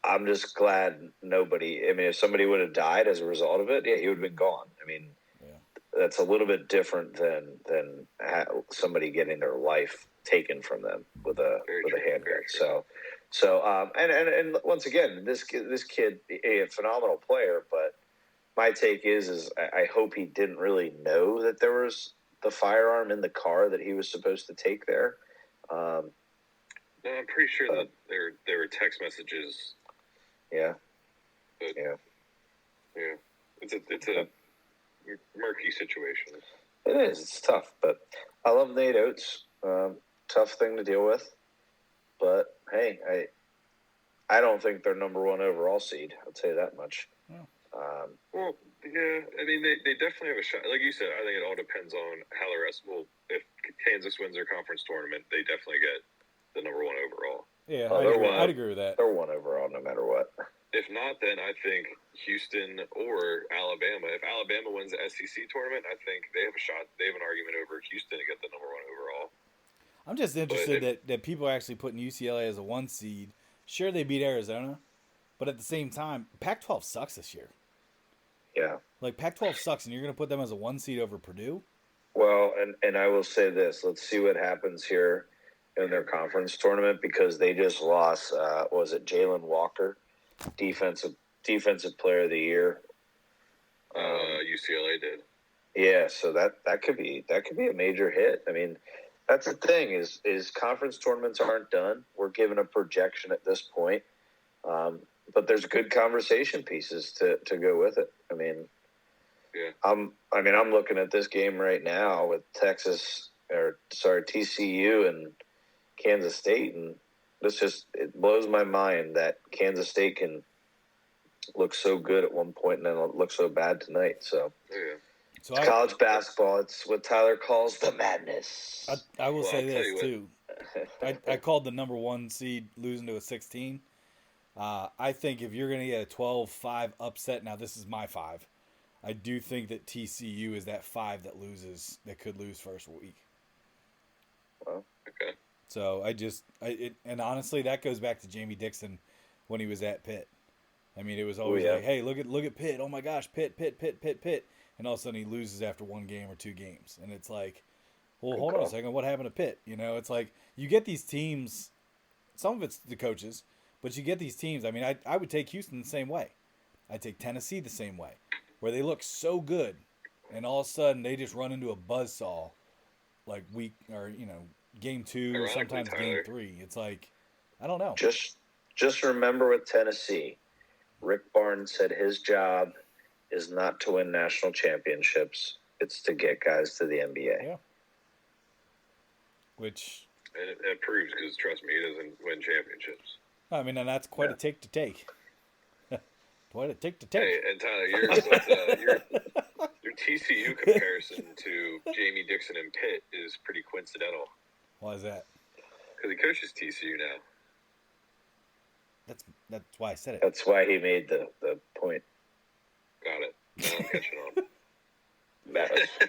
I'm just glad nobody. I mean, if somebody would have died as a result of it, he would have been gone. I mean. That's a little bit different than somebody getting their life taken from them with a handgun. So and once again, this kid, a phenomenal player. But my take is I hope he didn't really know that there was the firearm in the car that he was supposed to take there. No, I'm pretty sure that there were text messages. Yeah. But, yeah. It's a murky situation. It is. It's tough, but I love Nate Oates. Tough thing to deal with, but hey, I don't think they're number one overall seed. I'll tell you that much. Well, yeah, I mean they definitely have a shot. Like you said, I think it all depends on how the rest. Well, if Kansas wins their conference tournament, they definitely get the number one overall. Yeah, I'd agree with that. They're one overall no matter what. If not, then I think Houston or Alabama. If Alabama wins the SEC tournament, I think they have a shot. They have an argument over Houston to get the number one overall. I'm just interested that people are actually putting UCLA as a 1 seed. Sure, they beat Arizona, but at the same time, Pac-12 sucks this year. Yeah. Like, Pac-12 sucks, and you're going to put them as a 1 seed over Purdue? Well, and I will say this. Let's see what happens here in their conference tournament because they just lost, was it Jalen Walker? Defensive player of the year. UCLA did. Yeah, so that could be a major hit. I mean, that's the thing is conference tournaments aren't done. We're given a projection at this point, but there's good conversation pieces to go with it. I mean, yeah. I'm looking at this game right now with TCU and Kansas State, and it blows my mind that Kansas State can look so good at one point and then look so bad tonight. So, So it's college basketball. It's what Tyler calls the madness. I will say this too. I called the number 1 seed losing to a 16. I think if you're going to get a 12-5 upset, now this is my 5. I do think that TCU is that 5 that could lose first week. Well, okay. So and honestly, that goes back to Jamie Dixon when he was at Pitt. I mean, it was always like, hey, look at Pitt. Oh my gosh, Pitt. And all of a sudden he loses after 1 game or 2 games. And it's like, well, hold on a second. What happened to Pitt? It's like you get these teams, some of it's the coaches, but you get these teams. I mean, I would take Houston the same way. I'd take Tennessee the same way, where they look so good. And all of a sudden they just run into a buzzsaw like week or game 2 or Ironically, sometimes game Tyler, 3. It's like I don't know. Just remember with Tennessee, Rick Barnes said his job is not to win national championships. It's to get guys to the NBA. Yeah. Which and it proves because trust me, he doesn't win championships. I mean, and that's quite a take to take. Quite a take to take. Hey, and Tyler, your TCU comparison to Jamie Dixon and Pitt is pretty coincidental. Why is that? Because he coaches TCU now. That's why I said it. That's why he made the point. Got it. Now I'm catching on.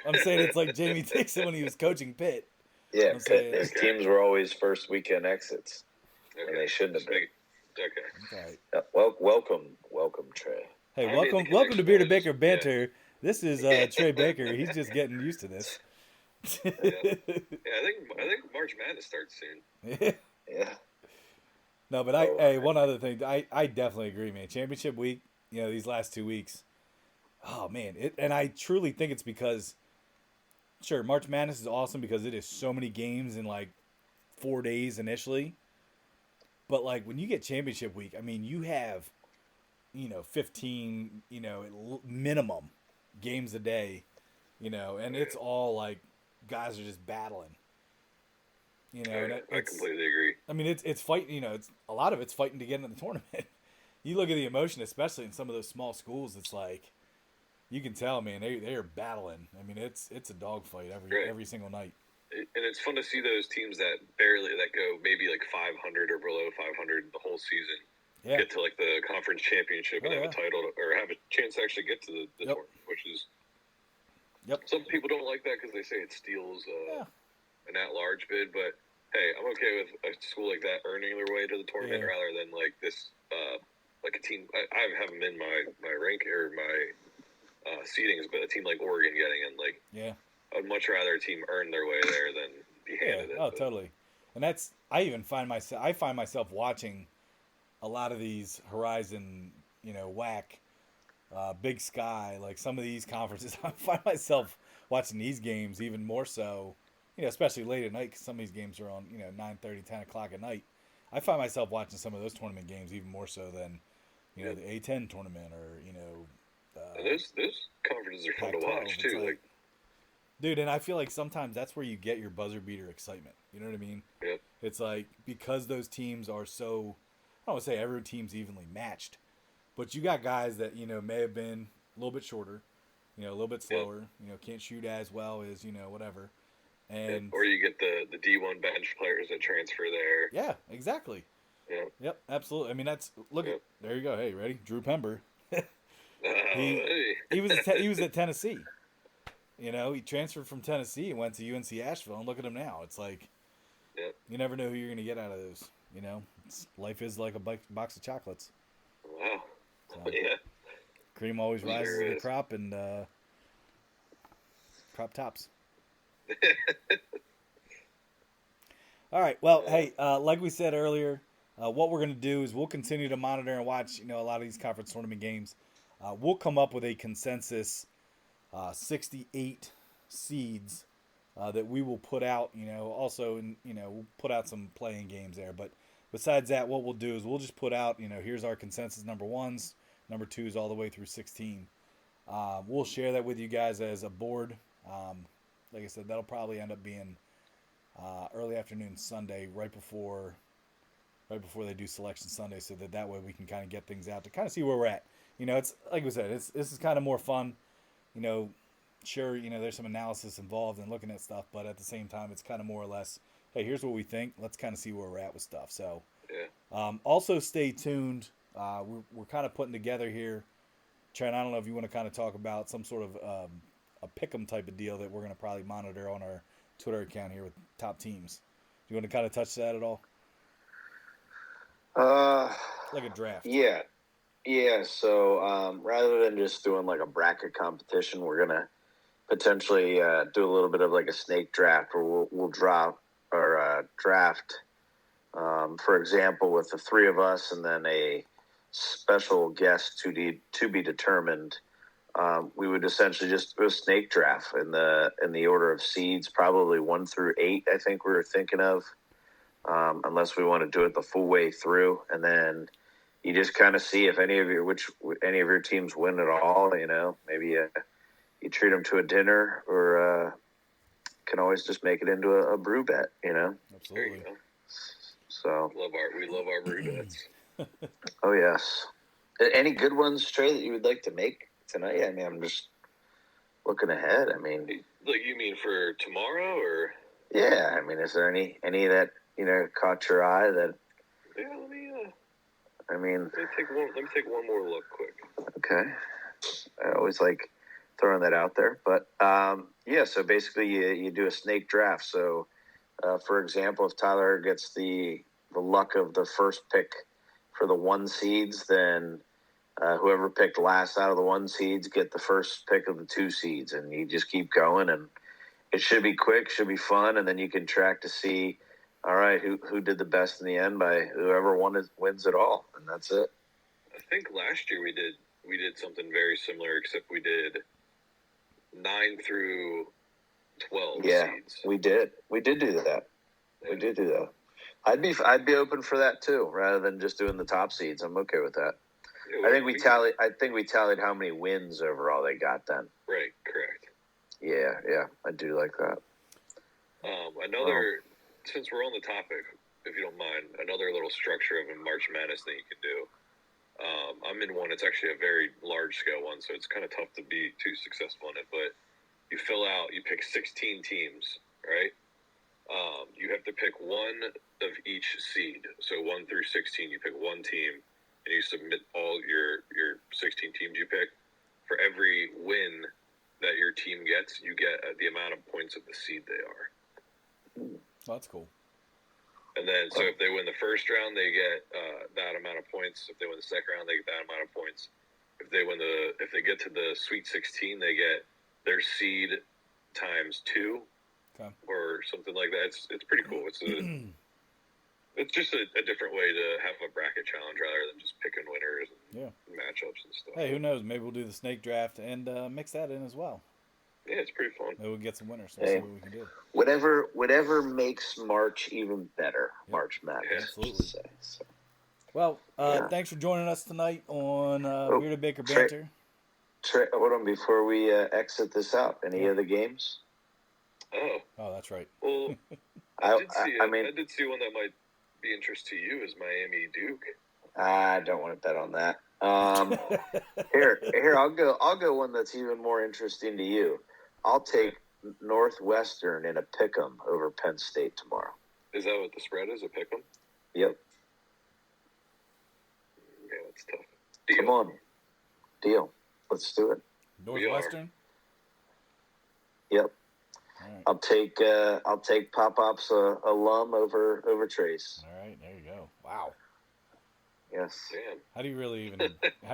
I'm saying it's like Jamie Dixon when he was coaching Pitt. Yeah, Pitt, his teams were always first weekend exits, and they shouldn't have been. Okay. Right. Welcome, Trey. Hey, welcome to Bearded Baker Banter. Yeah. This is Trey Baker. He's just getting used to this. Yeah, I think March Madness starts soon. Yeah. No, but one other thing. I definitely agree, man. Championship week, these last 2 weeks. Oh, man. And I truly think it's because, sure, March Madness is awesome because it is so many games in, 4 days initially. But, when you get championship week, I mean, you have, 15, minimum games a day, and it's all, guys are just battling. I completely agree. I mean, it's fighting. It's a lot of it's fighting to get into the tournament. You look at the emotion, especially in some of those small schools. It's like you can tell, man, they are battling. I mean, it's a dogfight every single night. And it's fun to see those teams that go maybe 500 or below 500 the whole season get to the conference championship and have a title or have a chance to actually get to the tournament, which is. Yep. Some people don't like that because they say it steals an at-large bid, but hey, I'm okay with a school like that earning their way to the tournament rather than this a team. I have them in my rank or my seedings, but a team like Oregon getting in, I'd much rather a team earn their way there than be handed it. Oh, totally. And I find myself watching a lot of these Horizon, WAC, Big Sky, some of these conferences. I find myself watching these games even more so, especially late at night because some of these games are on, 9:30, 10 o'clock at night. I find myself watching some of those tournament games even more so than, the A10 tournament or, those conferences are fun to watch too. Dude, and I feel like sometimes that's where you get your buzzer beater excitement. You know what I mean? Yeah. It's because those teams are so, I don't want to say every team's evenly matched, but you got guys that, may have been a little bit shorter, a little bit slower, can't shoot as well as, whatever. And or you get the D1 bench players that transfer there. Yeah, exactly. Yeah. Yep, absolutely. I mean, there you go. Hey, ready? Drew Pember. He was at Tennessee. He transferred from Tennessee and went to UNC Asheville, and look at him now. It's you never know who you're going to get out of those. Life is like a box of chocolates. Wow. So, yeah. Cream always rises to the crop, and crop tops. All right. Well, hey, like we said earlier, what we're going to do is we'll continue to monitor and watch, a lot of these conference tournament games. We'll come up with a consensus 68 seeds that we will put out, also, we'll put out some playing games there. But besides that, what we'll do is we'll just put out, here's our consensus number ones, number twos, all the way through 16. We'll share that with you guys as a board. Like I said, that'll probably end up being early afternoon Sunday, right before they do Selection Sunday, so that way we can kind of get things out to kind of see where we're at. It's like we said, this is kind of more fun. Sure, there's some analysis involved in looking at stuff, but at the same time, it's kind of more or less, hey, here's what we think. Let's kind of see where we're at with stuff. So, also stay tuned. We're kind of putting together here. Trent, I don't know if you want to kind of talk about some sort of a pick'em type of deal that we're going to probably monitor on our Twitter account here with top teams. Do you want to kind of touch that at all? Like a draft. Yeah. So rather than just doing a bracket competition, we're gonna potentially do a little bit of a snake draft, where we'll drop or draft, for example, with the three of us, and then a special guest to be determined we would essentially just do a snake draft in the order of seeds, probably 1 through 8. I think we were thinking of, unless we want to do it the full way through, and then you just kind of see if any of your teams win at all. You know, maybe you treat them to a dinner, or can always just make it into a brew bet. You know, Absolutely. So we love our brew bets. Oh yes. Any good ones, Trey, that you would like to make tonight? I mean, I'm just looking ahead. I mean, like, you mean for tomorrow, or? Yeah, I mean, is there any that caught your eye that? Yeah, let me. I mean, let me take one more look quick. Okay. I always like throwing that out there, but yeah. So basically, you do a snake draft. So, for example, if Tyler gets the luck of the first pick for the 1 seeds, then whoever picked last out of the 1 seeds get the first pick of the 2 seeds, and you just keep going, and it should be quick, should be fun, and then you can track to see, all right, who did the best in the end by whoever wins it all, and that's it. I think last year we did something very similar, except we did 9 through 12 seeds. We did do that. Yeah. We did do that. I'd be open for that too, rather than just doing the top seeds. I'm okay with that. Yeah, I think we tallied how many wins overall they got then. Right, correct. Yeah, I do like that. Since we're on the topic, if you don't mind, another little structure of a March Madness thing you can do. I'm in one. It's actually a very large scale one, so it's kind of tough to be too successful in it. But you pick 16 teams, right? You have to pick one of each seed. So 1 through 16, you pick one team, and you submit all your 16 teams you pick. For every win that your team gets, you get the amount of points of the seed they are. Oh, that's cool. And then, so if they win the first round, they get that amount of points. If they win the second round, they get that amount of points. If they get to the Sweet 16, they get their seed times 2, or something like that. It's pretty cool. It's just a different way to have a bracket challenge rather than just picking winners and matchups and stuff. Hey, who knows? Maybe we'll do the snake draft and mix that in as well. Yeah, it's pretty fun. Maybe we'll get some winners. We'll see what we can do. Whatever makes March even better. Yep. March Madness. Absolutely. Well, thanks for joining us tonight on Bearded Baker Banter. Hold on, before we exit this out, any other games? Oh, that's right. Well, I did see one that might be interest to you, is Miami Duke. I don't want to bet on that. Here, I'll go one that's even more interesting to you. I'll take Northwestern in a pick'em over Penn State tomorrow. Is that what the spread is, a pick'em? Yep. Yeah, that's tough. Come on. Deal. Let's do it. Northwestern? Yep. Right. I'll take Pop-Pop's alum over Trace. All right, there you go. Wow. Yes. Damn. How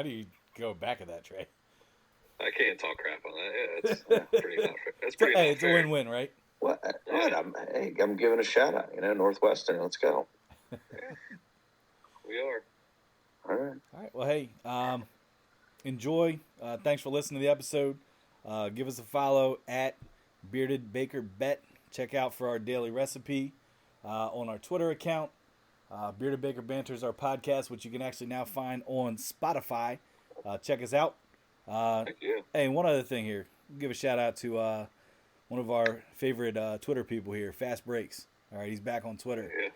do you go back at that, Trey? I can't talk crap on that. Yeah, it's pretty not fair. That's pretty Hey, it's a win-win, right? What? I'm giving a shout out. Northwestern. Let's go. Yeah. We are. All right. Well, hey, enjoy. Thanks for listening to the episode. Give us a follow at Bearded Baker Bet. Check out for our daily recipe on our Twitter account. Bearded Baker Banter is our podcast, which you can actually now find on Spotify. Check us out. Thank you. Hey, one other thing here. Give a shout out to one of our favorite Twitter people here, Fast Breaks. All right, he's back on Twitter. Yeah.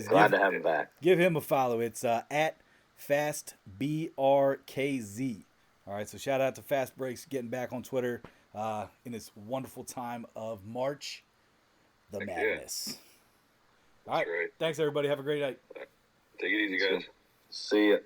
Glad to have him back. Give him a follow. It's at FastBRKZ. All right, so shout out to Fast Breaks getting back on Twitter in this wonderful time of March, the Madness. All right. Thanks, everybody. Have a great night. Take it easy, guys. See ya.